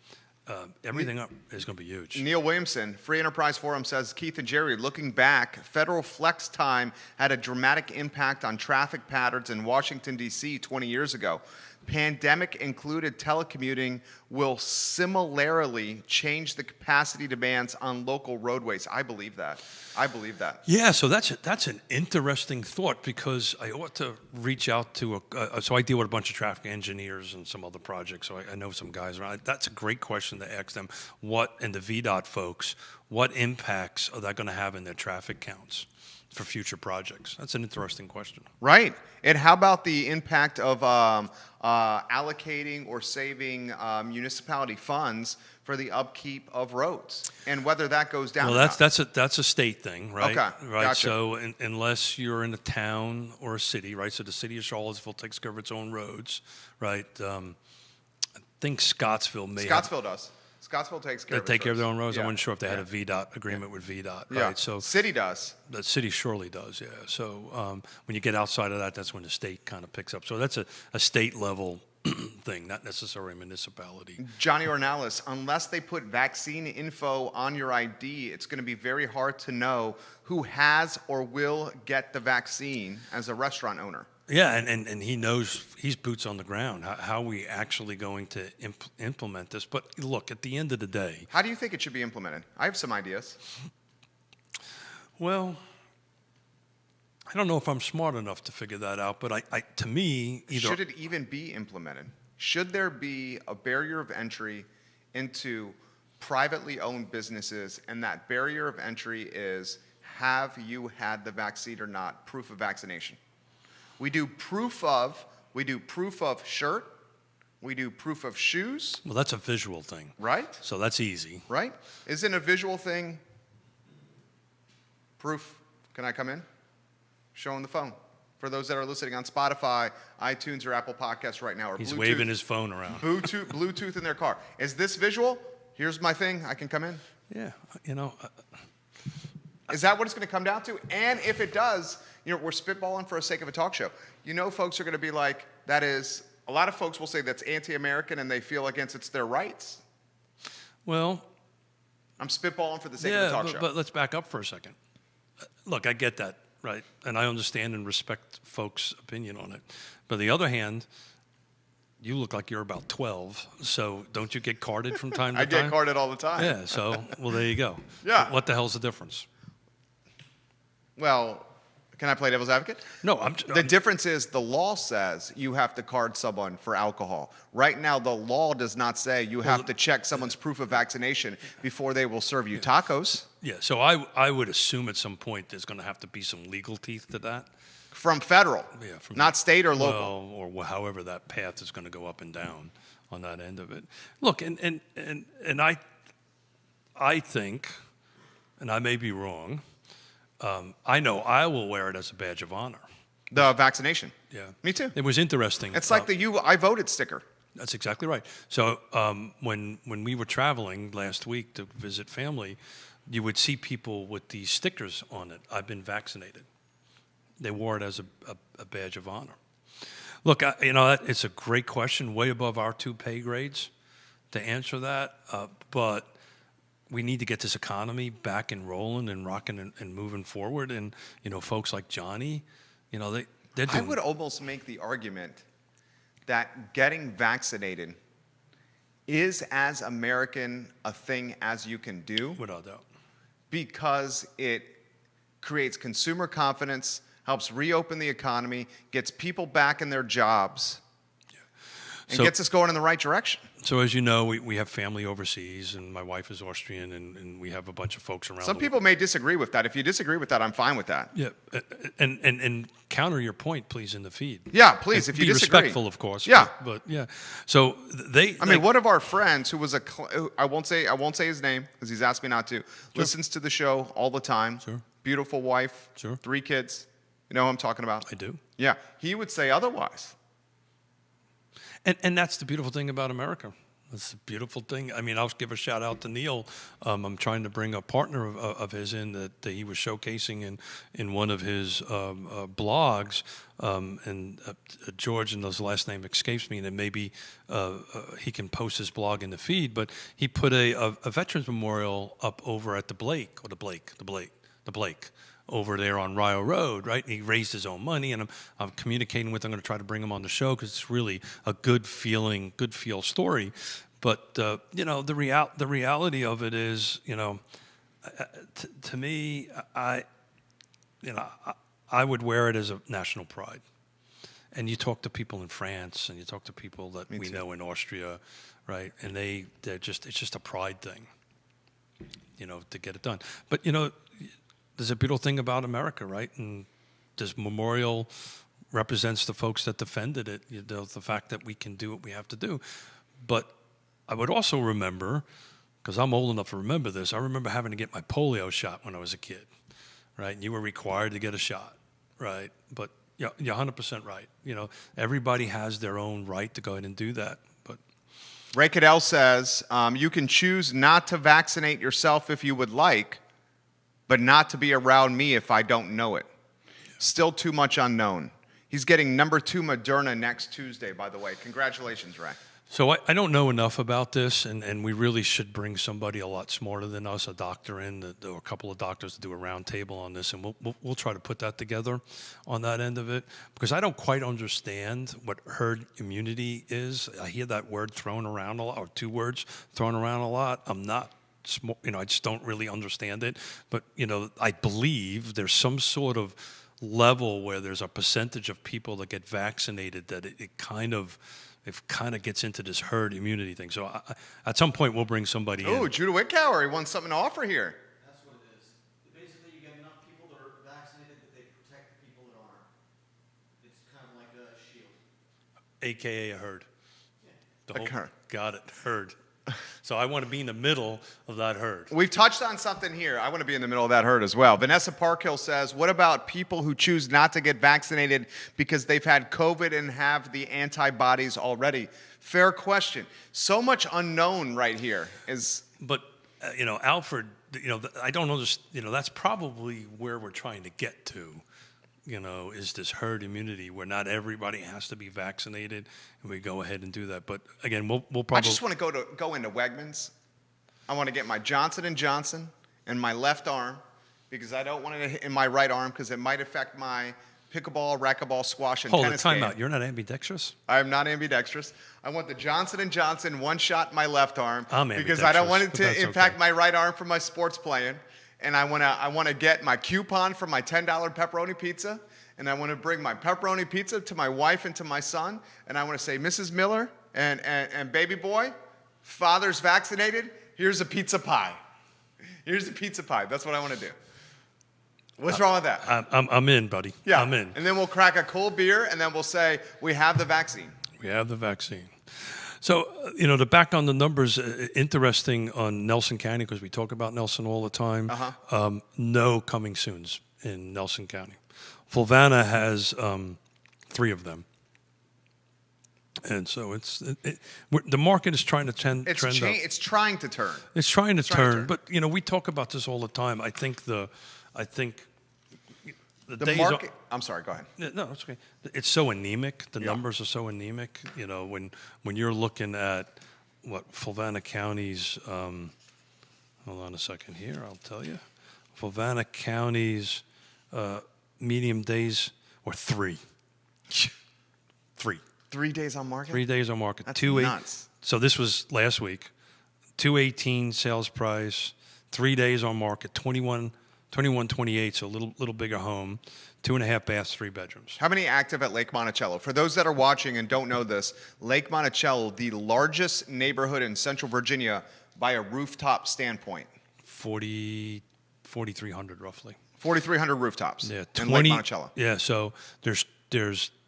everything up is going to be huge. Neil Williamson, Free Enterprise Forum, says, Keith and Jerry, looking back, federal flex time had a dramatic impact on traffic patterns in Washington, D.C. 20 years ago. Pandemic-included telecommuting will similarly change the capacity demands on local roadways. I believe that. Yeah, so that's an interesting thought, because I ought to reach out to so I deal with a bunch of traffic engineers and some other projects, so I know some guys around. That's a great question to ask them. And the VDOT folks, what impacts are that going to have in their traffic counts for future projects? That's an interesting question. Right. And how about the impact of allocating or saving municipality funds for the upkeep of roads, and whether that goes down? Well, that's a state thing, right? Okay, right. gotcha. So unless you're in a town or a city, right? So the city of Charlottesville takes care of its own roads, right? I think Scottsville does. Scottsville takes care of They take care of their own roads. Yeah. I wasn't sure if they had a VDOT agreement with VDOT, right? Yeah. So City does. the city surely does, yeah. So when you get outside of that, that's when the state kind of picks up. So that's a state level thing, not necessarily a municipality. Johnny Ornalis, unless they put vaccine info on your ID, it's going to be very hard to know who has or will get the vaccine as a restaurant owner. Yeah, and he knows, he's boots on the ground. How are we actually going to implement this? But look, at the end of the day... How do you think it should be implemented? I have some ideas. Well, I don't know if I'm smart enough to figure that out, but to me... Should it even be implemented? Should there be a barrier of entry into privately owned businesses, and that barrier of entry is, have you had the vaccine or not? Proof of vaccination. We do proof of shirt. We do proof of shoes. Well, that's a visual thing. Right? So that's easy. Right? Isn't a visual thing proof? Can I come in? Showing the phone. For those that are listening on Spotify, iTunes, or Apple Podcasts right now, or He's Bluetooth, waving his phone around. Bluetooth in their car. Is this visual? Here's my thing. I can come in. Yeah, Is that what it's going to come down to? And if it does, we're spitballing for the sake of a talk show. Folks are going to be like, that is, a lot of folks will say that's anti-American and they feel against it's their rights. Well, I'm spitballing for the sake of a talk show. But let's back up for a second. Look, I get that, right? And I understand and respect folks' opinion on it. But on the other hand, you look like you're about 12, so don't you get carded from time to time? I get carded all the time. Yeah, so, well, there you go. Yeah. What the hell's the difference? Well, can I play devil's advocate? No, The difference is the law says you have to card someone for alcohol. Right now, the law does not say you have to check someone's proof of vaccination before they will serve you tacos. Yeah, so I would assume at some point there's going to have to be some legal teeth to that. From federal, not state or local. Well, or however that path is going to go up and down on that end of it. Look, and I think, and I may be wrong, I know I will wear it as a badge of honor. The vaccination. Yeah. Me too. It was interesting. It's like I voted sticker. That's exactly right. So when we were traveling last week to visit family, you would see people with these stickers on it. I've been vaccinated. They wore it as a badge of honor. Look, it's a great question, way above our 2 pay grades to answer that. But we need to get this economy back and rolling and rocking and moving forward. And, folks like Johnny, they're doing... I would almost make the argument that getting vaccinated is as American a thing as you can do. Without doubt. Because it creates consumer confidence, helps reopen the economy, gets people back in their jobs, and gets us going in the right direction. So as you know, we have family overseas, and my wife is Austrian, and we have a bunch of folks around. Some people may disagree with that. If you disagree with that, I'm fine with that. Yeah, and counter your point, please, in the feed. Yeah, please, if you be disagree. Respectful, of course. Yeah. But yeah. So I mean, one of our friends who was I won't say his name because he's asked me not to, listens to the show all the time. Sure. Beautiful wife. Sure. 3 kids. You know who I'm talking about? I do. Yeah. He would say otherwise. And that's the beautiful thing about America, That's a beautiful thing. I mean, I'll give a shout out to Neil. I'm trying to bring a partner of his in that he was showcasing in one of his blogs. And George, and his last name escapes me, and then maybe he can post his blog in the feed. But he put a Veterans Memorial up over at the Blake over there on Rio Road, right? And he raised his own money, and I'm communicating with him. I'm going to try to bring him on the show because it's really a good feel story. But the reality of it is, to me, I would wear it as a national pride. And you talk to people in France, and you talk to people that we know in Austria, right? And it's just a pride thing, to get it done. But there's a beautiful thing about America, right? And this memorial represents the folks that defended it, the fact that we can do what we have to do. But I would also remember, because I'm old enough to remember this, I remember having to get my polio shot when I was a kid, right? And you were required to get a shot, right? But you're 100% right. Everybody has their own right to go ahead and do that. But Ray Cadell says, you can choose not to vaccinate yourself if you would like, but not to be around me if I don't know it. Still too much unknown. He's getting number 2 Moderna next Tuesday, by the way. Congratulations, Ray. So I don't know enough about this, and we really should bring somebody a lot smarter than us, a doctor or a couple of doctors to do a round table on this, and we'll try to put that together on that end of it, because I don't quite understand what herd immunity is. I hear that word thrown around a lot, or 2 words thrown around a lot. I'm not I just don't really understand it. But, I believe there's some sort of level where there's a percentage of people that get vaccinated that it kind of gets into this herd immunity thing. So at some point, we'll bring somebody in. Oh, Judah Wickower, he wants something to offer here. That's what it is. Basically, you get enough people that are vaccinated that they protect the people that aren't. It's kind of like a shield. AKA a herd. Yeah. Herd. Got it, herd. So I want to be in the middle of that herd. We've touched on something here. I want to be in the middle of that herd as well. Vanessa Parkhill says, what about people who choose not to get vaccinated because they've had COVID and have the antibodies already? Fair question. So much unknown right here. But, Alfred, I don't understand, that's probably where we're trying to get to. Is this herd immunity where not everybody has to be vaccinated, and we go ahead and do that. But again, we'll probably. I just want to go into Wegmans. I want to get my Johnson & Johnson in my left arm because I don't want it in my right arm because it might affect my pickleball, racquetball, squash, and tennis time game. out. You're not ambidextrous? I am not ambidextrous. I want the Johnson & Johnson 1 shot in my left arm I'm because I don't want it ambidextrous, to but impact that's my right arm for my sports playing. And I want to get my coupon for my $10 pepperoni pizza, and I want to bring my pepperoni pizza to my wife and to my son, and I want to say, Mrs. Miller and baby boy, father's vaccinated, here's a pizza pie. Here's a pizza pie. That's what I want to do. What's wrong with that? I'm in, buddy. Yeah. I'm in. And then we'll crack a cold beer, and then we'll say, we have the vaccine. We have the vaccine. So, to back on the numbers, interesting on Nelson County, because we talk about Nelson all the time. No coming soons in Nelson County. Fulvana has 3 of them. And so the market is trying to trend up. It's trying to turn. It's trying to turn. But, we talk about this all the time. I think the days market. I'm sorry. Go ahead. No, it's okay. It's so anemic. The numbers are so anemic. When you're looking at what Fulvana County's, hold on a second here. I'll tell you. Fulvana County's medium days or 3. 3. 3 days on market. 3 days on market. That's nuts. So this was last week. 218 sales price. 3 days on market. 2128, so a little bigger home, 2.5 baths, 3 bedrooms. How many active at Lake Monticello? For those that are watching and don't know this, Lake Monticello, the largest neighborhood in Central Virginia by a rooftop standpoint. 4,300 roughly. 4,300 rooftops Yeah, in Lake Monticello. Yeah, so there's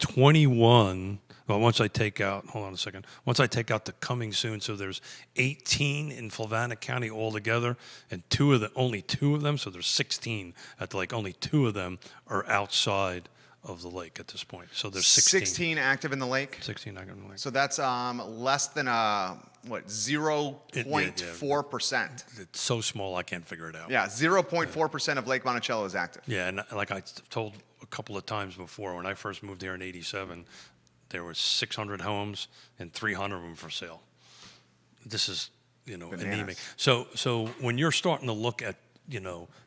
21. Well, once I take out the coming soon, so there's 18 in Fulvana County altogether, and only two of them, so there's 16 only 2 of them are outside of the lake at this point. So there's 16. 16 active in the lake. 16 active in the lake. So that's less than 0.4%. It's so small I can't figure it out. Yeah, 0.4% of Lake Monticello is active. Yeah, and like I told a couple of times before, when I first moved here in '87, there were 600 homes and 300 of them for sale. This is, Bananas. anemic. So when you're starting to look at,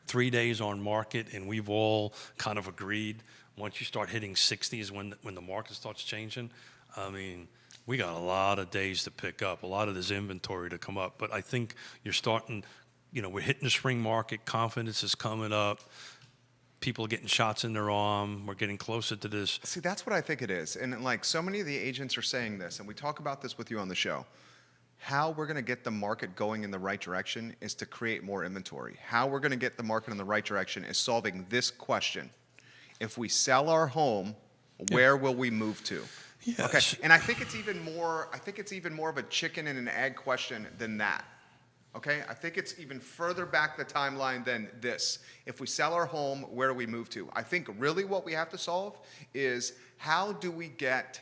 3 days on market, and we've all kind of agreed, once you start hitting 60 is when the market starts changing. I mean, we got a lot of days to pick up, a lot of this inventory to come up. But I think you're starting, we're hitting the spring market, confidence is coming up. People are getting shots in their arm. We're getting closer to this. See, that's what I think it is. And like so many of the agents are saying this, and we talk about this with you on the show. How we're going to get the market going in the right direction is to create more inventory. How we're going to get the market in the right direction is solving this question. If we sell our home, where will we move to? Yes. Okay. And I think it's even more of a chicken and an egg question than that. Okay? I think it's even further back the timeline than this. If we sell our home, where do we move to? I think really what we have to solve is how do we get,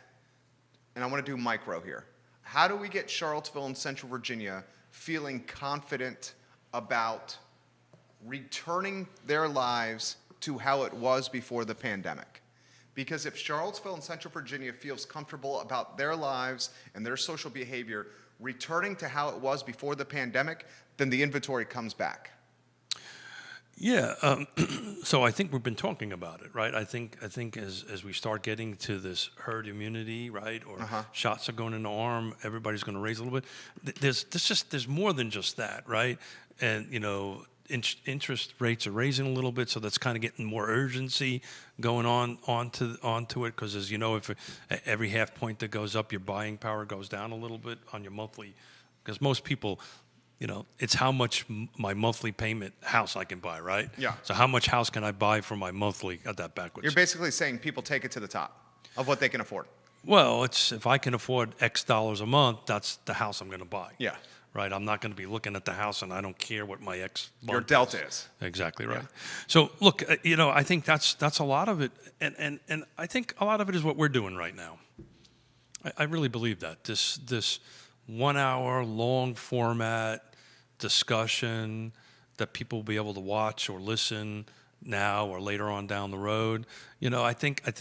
and I want to do micro here, how do we get Charlottesville and Central Virginia feeling confident about returning their lives to how it was before the pandemic? Because if Charlottesville and Central Virginia feels comfortable about their lives and their social behavior returning to how it was before the pandemic, then the inventory comes back. Yeah, so I think we've been talking about it, right? I think as we start getting to this herd immunity, right, or shots are going in the arm, everybody's going to raise a little bit. There's more than just that, right? And interest rates are raising a little bit, so that's kind of getting more urgency going onto it. Because as you know, if every half point that goes up, your buying power goes down a little bit on your monthly. Because most people, it's how much my monthly payment house I can buy, right? Yeah. So how much house can I buy for my monthly? Got that backwards. You're basically saying people take it to the top of what they can afford. Well, it's if I can afford X dollars a month, that's the house I'm going to buy. Yeah. Right. I'm not going to be looking at the house, and I don't care what my Your delta is. Exactly right. Yeah. So look, I think that's a lot of it, and I think a lot of it is what we're doing right now. I really believe that this 1 hour long format discussion that people will be able to watch or listen now or later on down the road. I think I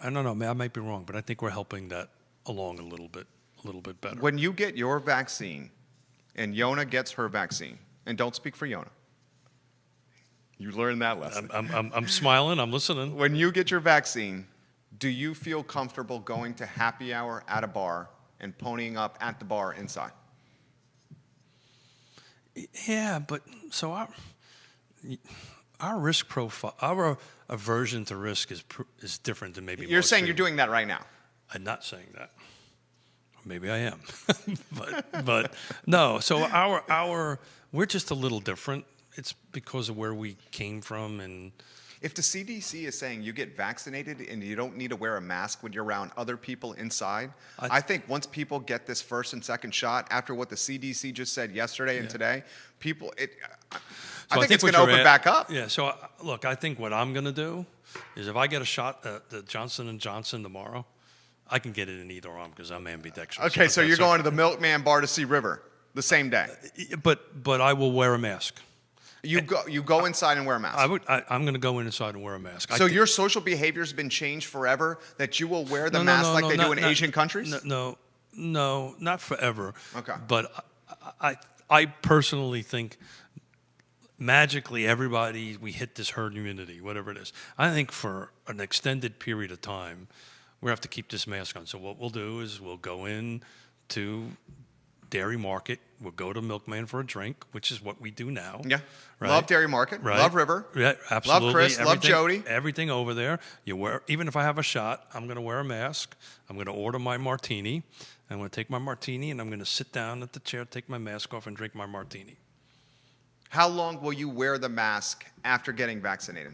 don't know. I might be wrong, but I think we're helping that along a little bit better. When you get your vaccine and Yona gets her vaccine, and don't speak for Yona. You learned that lesson. I'm smiling. I'm listening. When you get your vaccine, do you feel comfortable going to happy hour at a bar and ponying up at the bar inside? Yeah, but so our risk profile, our aversion to risk is different than maybe. You're most saying people. you're doing that right now. I'm not saying that. Maybe I am, but no. So we're just a little different. It's because of where we came from, and if the CDC is saying you get vaccinated and you don't need to wear a mask when you're around other people inside, I think once people get this first and second shot, after what the CDC just said yesterday and today, I think it's going to open back up. Yeah. So look, I think what I'm going to do is if I get a shot, the Johnson & Johnson tomorrow, I can get it in either arm because I'm ambidextrous. Okay, so you're going to the Milkman Bar to see River the same day. But I will wear a mask. You go inside and wear a mask. I'm going to go inside and wear a mask. So your social behavior has been changed forever, that you will wear the mask like they do in Asian countries? No, not forever. Okay. But I personally think magically we hit this herd immunity, whatever it is. I think for an extended period of time, we have to keep this mask on. So what we'll do is we'll go in to Dairy Market. We'll go to Milkman for a drink, which is what we do now. Yeah. Right? Love Dairy Market. Right. Love River. Yeah, absolutely. Love Chris. Love Jody. Everything over there. Even if I have a shot, I'm going to wear a mask. I'm going to order my martini. I'm going to take my martini, and I'm going to sit down at the chair, take my mask off, and drink my martini. How long will you wear the mask after getting vaccinated?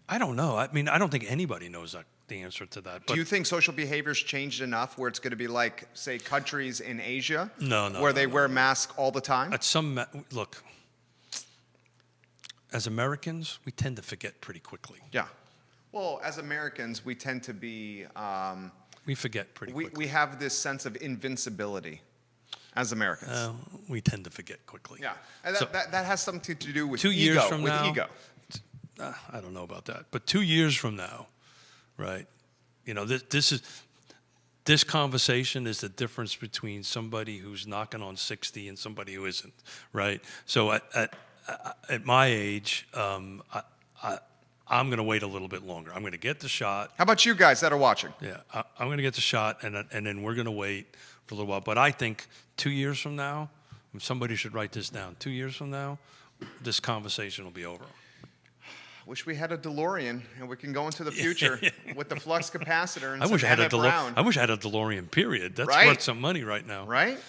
I don't know. I mean, I don't think anybody knows the answer to that. But do you think social behavior's changed enough where it's going to be like, say, countries in Asia? No. Where they wear masks all the time? Look, as Americans, we tend to forget pretty quickly. Yeah. Well, as Americans, we tend to be, We forget pretty quickly. we have this sense of invincibility as Americans. We tend to forget quickly. Yeah, and So- that has something to do with 2 years ego. from with now, ego. I don't know about that, but 2 years from now, right? You know, this conversation is the difference between somebody who's knocking on 60 and somebody who isn't, right? So at my age, I'm going to wait a little bit longer. I'm going to get the shot. How about you guys that are watching? Yeah, I'm going to get the shot, and then we're going to wait for a little while. But I think 2 years from now, somebody should write this down. 2 years from now, this conversation will be over. Wish we had a DeLorean and we can go into the future with the flux capacitor and I some wish I had a Emmett Brown. I wish I had a DeLorean. Period. That's Right? worth some money right now. Right?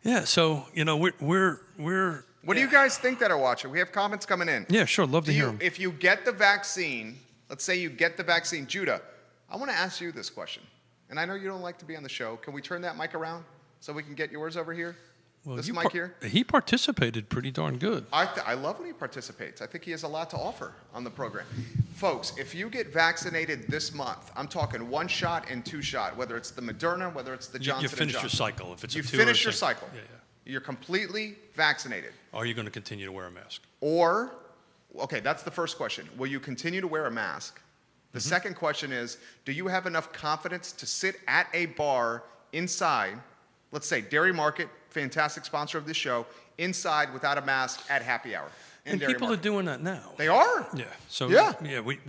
Yeah. So we're. What do you guys think that are watching? We have comments coming in. Yeah, sure. Love to hear them. If you get the vaccine, let's say you get the vaccine, Judah, I want to ask you this question. And I know you don't like to be on the show. Can we turn that mic around so we can get yours over here? This mic here? He participated pretty darn good. I love when he participates. I think he has a lot to offer on the program. Folks, if you get vaccinated this month, I'm talking 1 shot and 2 shot, whether it's the Moderna, whether it's the Johnson You finish & your Johnson. cycle. If it's You a 2 finish or your a cycle. Yeah. You're completely vaccinated. Are you going to continue to wear a mask? Or, okay, that's the first question. Will you continue to wear a mask? The second question is, do you have enough confidence to sit at a bar inside, let's say Dairy Market, fantastic sponsor of this show, inside without a mask at happy hour? And Dairy people Market. are doing that now. They are? Yeah. So Yeah. we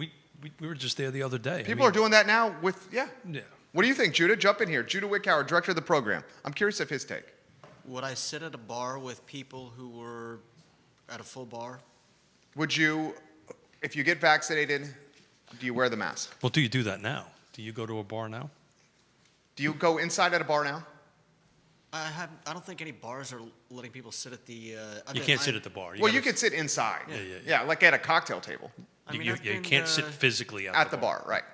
were just there the other day. People are doing that now with, yeah. Yeah. What do you think, Judah? Jump in here. Judah Wickower, director of the program. I'm curious of his take. Would I sit at a bar with people who were at a full bar? Would you, if you get vaccinated, do you wear the mask? Well, do you do that now? Do you go to a bar now? Do you go inside at a bar now? I don't think any bars are letting people sit at the. You can't sit at the bar. Well, you could sit inside. Yeah. Like at a cocktail table. You can't sit physically At the bar, right.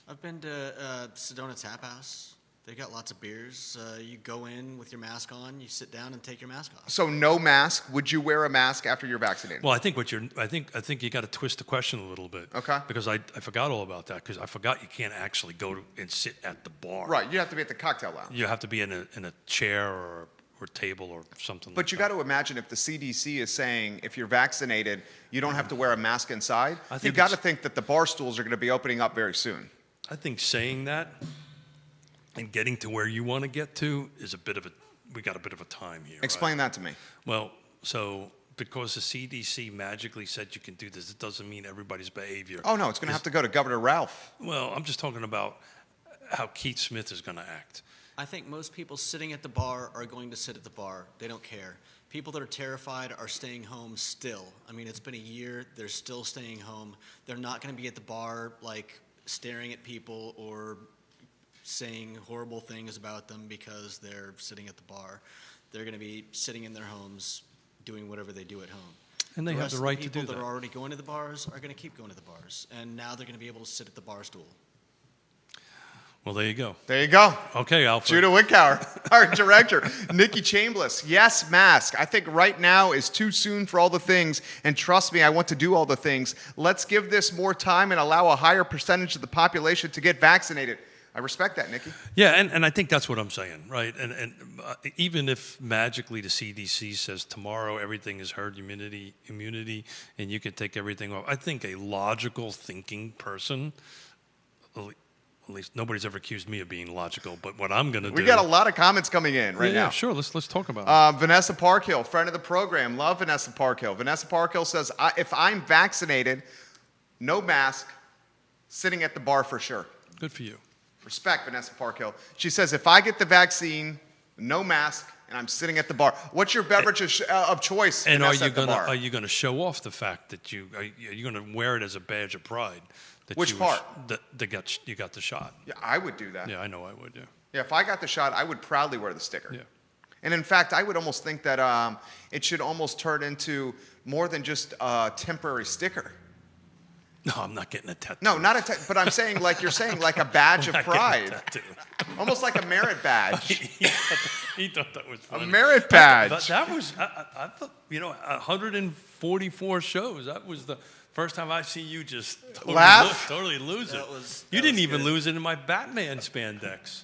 I've been to Sedona Tap House. They got lots of beers. You go in with your mask on, you sit down and take your mask off. So no mask. Would you wear a mask after you're vaccinated? Well, I think I think you got to twist the question a little bit. Okay. Because I forgot all about that because I forgot you can't actually go and sit at the bar. Right. You have to be at the cocktail lounge. You have to be in a chair or table or something. But you got to imagine if the CDC is saying if you're vaccinated, you don't have to wear a mask inside. I You think got to it's- think that the bar stools are going to be opening up very soon. I think saying that and getting to where you want to get to is we got a bit of a time here. Explain that to me. Well, so because the CDC magically said you can do this, it doesn't mean everybody's behavior. Oh no, it's going to have to go to Governor Ralph. Well, I'm just talking about how Keith Smith is going to act. I think most people sitting at the bar are going to sit at the bar. They don't care. People that are terrified are staying home still. I mean, it's been a year. They're still staying home. They're not going to be at the bar, like, staring at people or saying horrible things about them because they're sitting at the bar. They're going to be sitting in their homes doing whatever they do at home. And they have rest the of right to do people that that. are already going to the bars are going to keep going to the bars. And now they're going to be able to sit at the bar stool. Well, there you go. There you go. Okay, Alfred. Judah Wickower, our director. Nikki Chambliss, yes, mask. I think right now is too soon for all the things, and trust me, I want to do all the things. Let's give this more time and allow a higher percentage of the population to get vaccinated. I respect that, Nikki. Yeah, and I think that's what I'm saying, right? And even if magically the CDC says tomorrow everything is herd immunity, and you can take everything off, I think a logical thinking person, at least nobody's ever accused me of being logical, but what I'm going to do. We got a lot of comments coming in right now. Yeah, sure. Let's talk about it. Vanessa Parkhill, friend of the program. Love Vanessa Parkhill. Vanessa Parkhill says, if I'm vaccinated, no mask, sitting at the bar for sure. Good for you. Respect, Vanessa Parkhill. She says, if I get the vaccine, no mask, and I'm sitting at the bar. What's your beverage of choice, And Vanessa, at the bar? are you going to show off the fact that are you going to wear it as a badge of pride? That Which part? You got the shot. Yeah, I would do that. Yeah, I know I would. Yeah. Yeah, if I got the shot, I would proudly wear the sticker. Yeah. And in fact, I would almost think that it should almost turn into more than just a temporary sticker. No, I'm not getting a tattoo. No, not a but I'm saying like you're saying like a badge of I'm not getting a pride. tattoo. Almost like a merit badge. He thought that was A funny. merit badge. That was, I thought, 144 shows. That was the first time I see you just totally Laugh? totally lose That it. was- You that didn't was even good. lose it in my Batman spandex.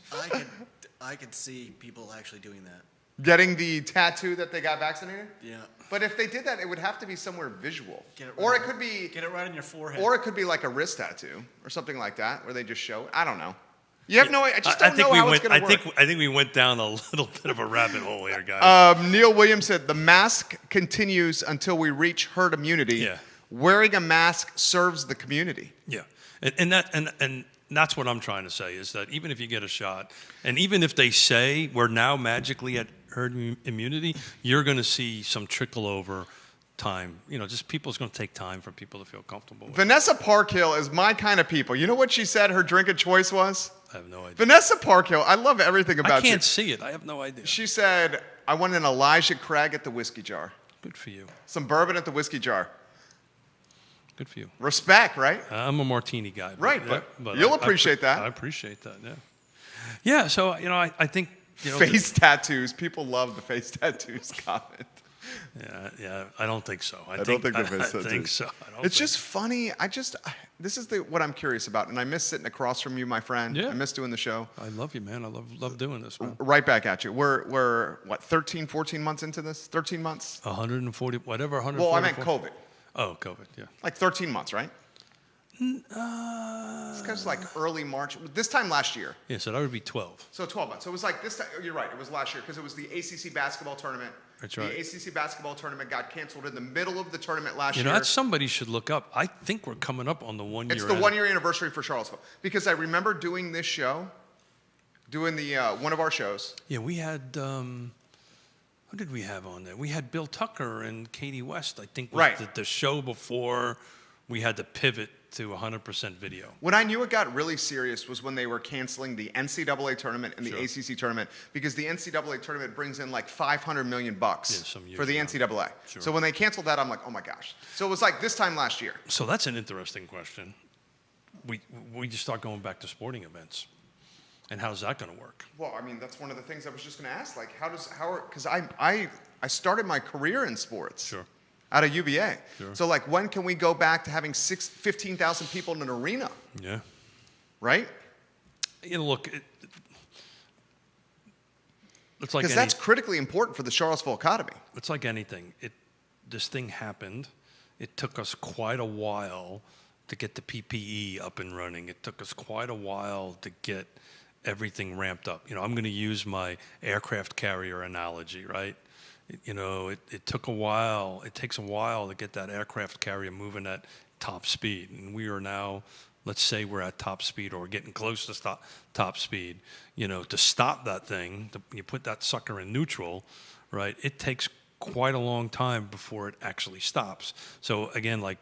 I could see people actually doing that. Getting the tattoo that they got vaccinated? Yeah. But if they did that, it would have to be somewhere visual. Get it Or right it could be Get it right on your forehead. or it could be like a wrist tattoo or something like that where they just show it. I don't know. You have no I just don't know how it's going to work. I think we went down a little bit of a rabbit hole here, guys. Neil Williams said the mask continues until we reach herd immunity. Yeah. Wearing a mask serves the community. Yeah, and that's what I'm trying to say is that even if you get a shot, and even if they say we're now magically at herd immunity, you're going to see some trickle over time. Just people's going to take time for people to feel comfortable with it. Vanessa Parkhill is my kind of people. You know what she said her drink of choice was? I have no idea. Vanessa Parkhill, I love everything about I you. can't see it. I have no idea. She said, I want an Elijah Craig at the whiskey jar. Good for you. Some bourbon at the whiskey jar. Good for you. Respect, right? I'm a martini guy. Right, but you'll appreciate that. I appreciate that, yeah. Yeah, so, I think, Face tattoos. People love the face tattoos comment. Yeah, I don't think so. I don't think they're I face tattoos. think so. It's just funny. This is what I'm curious about. And I miss sitting across from you, my friend. Yeah. I miss doing the show. I love you, man. I love doing this, man. Right back at you. We're what, 13, 14 months into this? 13 months? 140, whatever, 140. Well, I meant COVID. Oh, COVID, yeah. Like 13 months, right? This guy's like early March. This time last year. Yeah, so that would be 12. So 12 months. So it was like this time. You're right. It was last year because it was the ACC basketball tournament. That's right. The ACC basketball tournament got canceled in the middle of the tournament last year. That's somebody should look up. I think we're coming up on the 1 year. It's the 1 year anniversary for Charlottesville because I remember doing this show, doing the one of our shows. Yeah, we had. Who did we have on there? We had Bill Tucker and Katie West. I think was Right. the show before we had to pivot to 100% video. When I knew it got really serious was when they were canceling the NCAA tournament and the Sure. ACC tournament because the NCAA tournament brings in like $500 million some years for the ago. NCAA. Sure. So when they canceled that, I'm like, oh my gosh. So it was like this time last year. So that's an interesting question. We just start going back to sporting events, and how's that going to work? Well, I mean, that's one of the things I was just going to ask. Like, because I started my career in sports. Sure. Out of UVA. Sure. So, like, when can we go back to having 15,000 people in an arena? Yeah. Right? Look, it's like Because that's critically important for the Charlottesville Academy. It's like anything. This thing happened. It took us quite a while to get the PPE up and running. It took us quite a while to get everything ramped up. I'm going to use my aircraft carrier analogy, right? It took a while. It takes a while to get that aircraft carrier moving at top speed. And we are now, let's say we're at top speed or getting close to top speed. To stop that thing, you put that sucker in neutral, right? It takes quite a long time before it actually stops. So again, like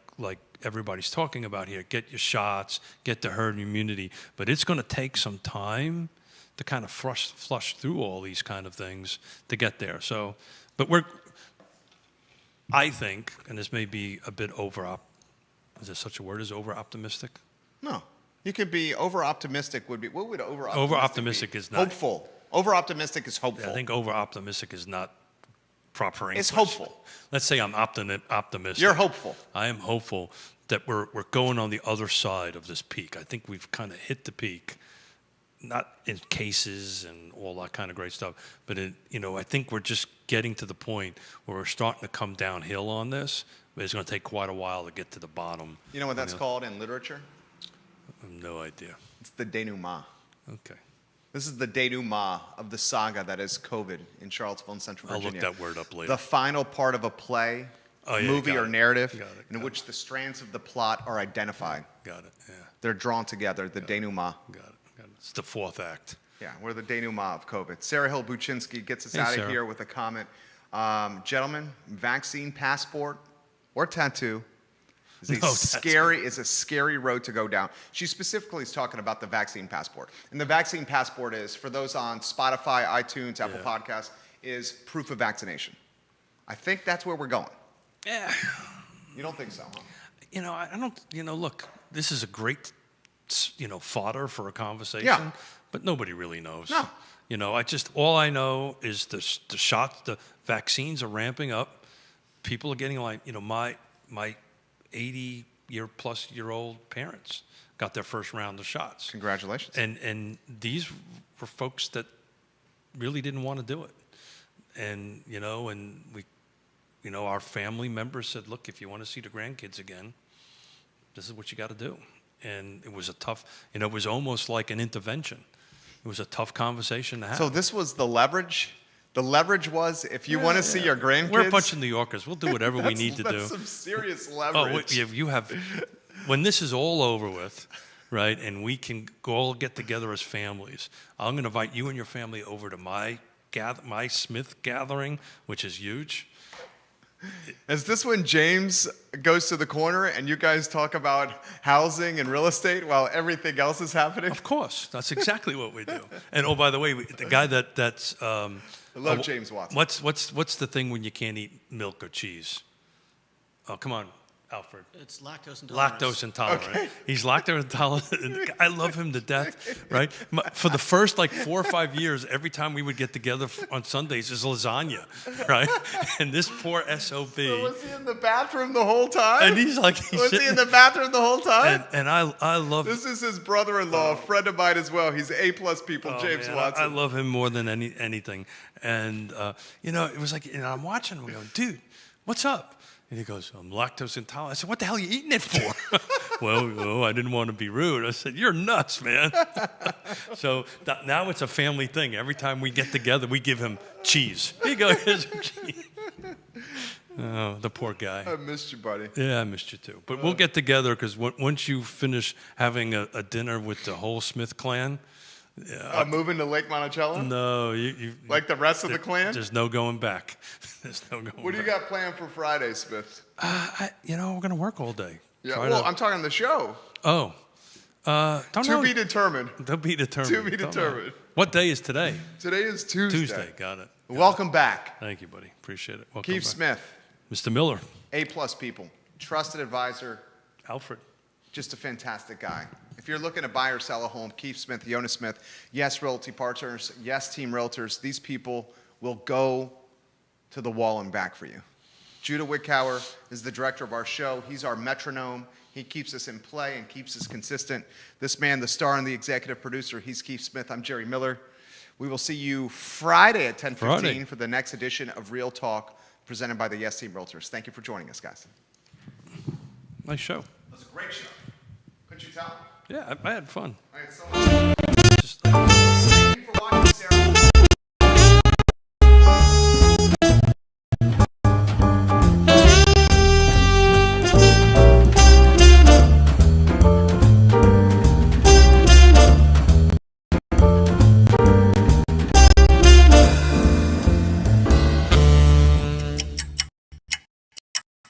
everybody's talking about here, get your shots, get the herd immunity. But it's going to take some time to kind of flush through all these kind of things to get there. So, but I think, and this may be a bit is there such a word as over-optimistic? No. You could be over-optimistic would be, what would over-optimistic Over-optimistic be? is not. Hopeful. Over-optimistic is hopeful. Yeah, I think over-optimistic is not proper English. It's hopeful. Let's say I'm optimistic. You're hopeful. I am hopeful that we're going on the other side of this peak. I think we've kind of hit the peak, not in cases and all that kind of great stuff, but I think we're just getting to the point where we're starting to come downhill on this, but it's going to take quite a while to get to the bottom. You know what that's called in literature? I have no idea. It's the denouement. Okay. This is the denouement of the saga that is COVID in Charlottesville and Central I'll Virginia. look that word up later. The final part of a play, movie, got or it. narrative Got it, in got which the strands of the plot are identified. Got it, yeah. They're drawn together, the denouement. Got it. It's the fourth act. Yeah, we're the denouement of COVID. Sarah Hill Buczynski gets us Hey, out of Sarah. here with a comment. Gentlemen, vaccine passport or tattoo is No, is a scary road to go down. She specifically is talking about the vaccine passport. And the vaccine passport is, for those on Spotify, iTunes, Apple Podcasts, is proof of vaccination. I think that's where we're going. Yeah. You don't think so, huh? I don't, look, this is a great, fodder for a conversation, Yeah. but nobody really knows. No. You know, all I know is the shots, the vaccines are ramping up. People are getting like, you know, my 80-plus-year-old parents got their first round of shots. Congratulations. And these were folks that really didn't want to do it. And, you know, our family members said, look, if you want to see the grandkids again, this is what you got to do. And it was a tough, you know, it was almost like an intervention. It was a tough conversation to have. So this was the leverage? The leverage was, if you want to see your grandkids? We're a bunch of New Yorkers. We'll do whatever we need to do. That's some serious leverage. You have, when this is all over with, right, and we can all get together as families, I'm going to invite you and your family over to my Smith gathering, which is huge. Is this when James goes to the corner and you guys talk about housing and real estate while everything else is happening? Of course. That's exactly what we do. And, oh, by the way, the guy that's... I love James Watson. What's the thing when you can't eat milk or cheese? Oh, come on, Alfred. It's lactose intolerant. Lactose intolerant. Okay. He's lactose intolerant. I love him to death, right? For the first 4 or 5 years, every time we would get together on Sundays, is lasagna, right? And this poor SOB. So was he in the bathroom the whole time? And he's like, was he in the bathroom the whole time? And I love. This is his brother-in-law, a friend of mine as well. He's A+ people, James man, Watson. I love him more than anything. And you know, it was like, you know, I'm watching him going, dude, what's up? And he goes, I'm lactose intolerant. I said, what the hell are you eating it for? well, I didn't want to be rude. I said, you're nuts, man. So now it's a family thing. Every time we get together, we give him cheese. Here you go, here's some cheese. Oh, the poor guy. I missed you, buddy. Yeah, I missed you too. But we'll get together because once you finish having a dinner with the whole Smith clan, Moving to Lake Monticello? no, you Like the rest of the clan? There's no going back. There's no going back. What do you got planned for Friday, Smith? We're going to work all day. Yeah, I'm talking the show. Don't To know. be determined. To be determined. To be Don't determined. know. What day is today? Today is Tuesday. Tuesday. Got it. Welcome back. Thank you, buddy. Appreciate it. Welcome Keith back. Smith, Mr. Miller. A+ people, trusted advisor, Alfred. just a fantastic guy. If you're looking to buy or sell a home, Keith Smith, Jonas Smith, Yes Realty Partners, Yes Team Realtors, these people will go to the wall and back for you. Judah Wickower is the director of our show. He's our metronome. He keeps us in play and keeps us consistent. This man, the star and the executive producer, he's Keith Smith. I'm Jerry Miller. We will see you Friday at 10:15 for the next edition of Real Talk presented by the Yes Team Realtors. Thank you for joining us, guys. Nice show. It was a great show. Couldn't you tell? Yeah, I had fun. I had so much fun. Just, Thank you for watching, Sarah.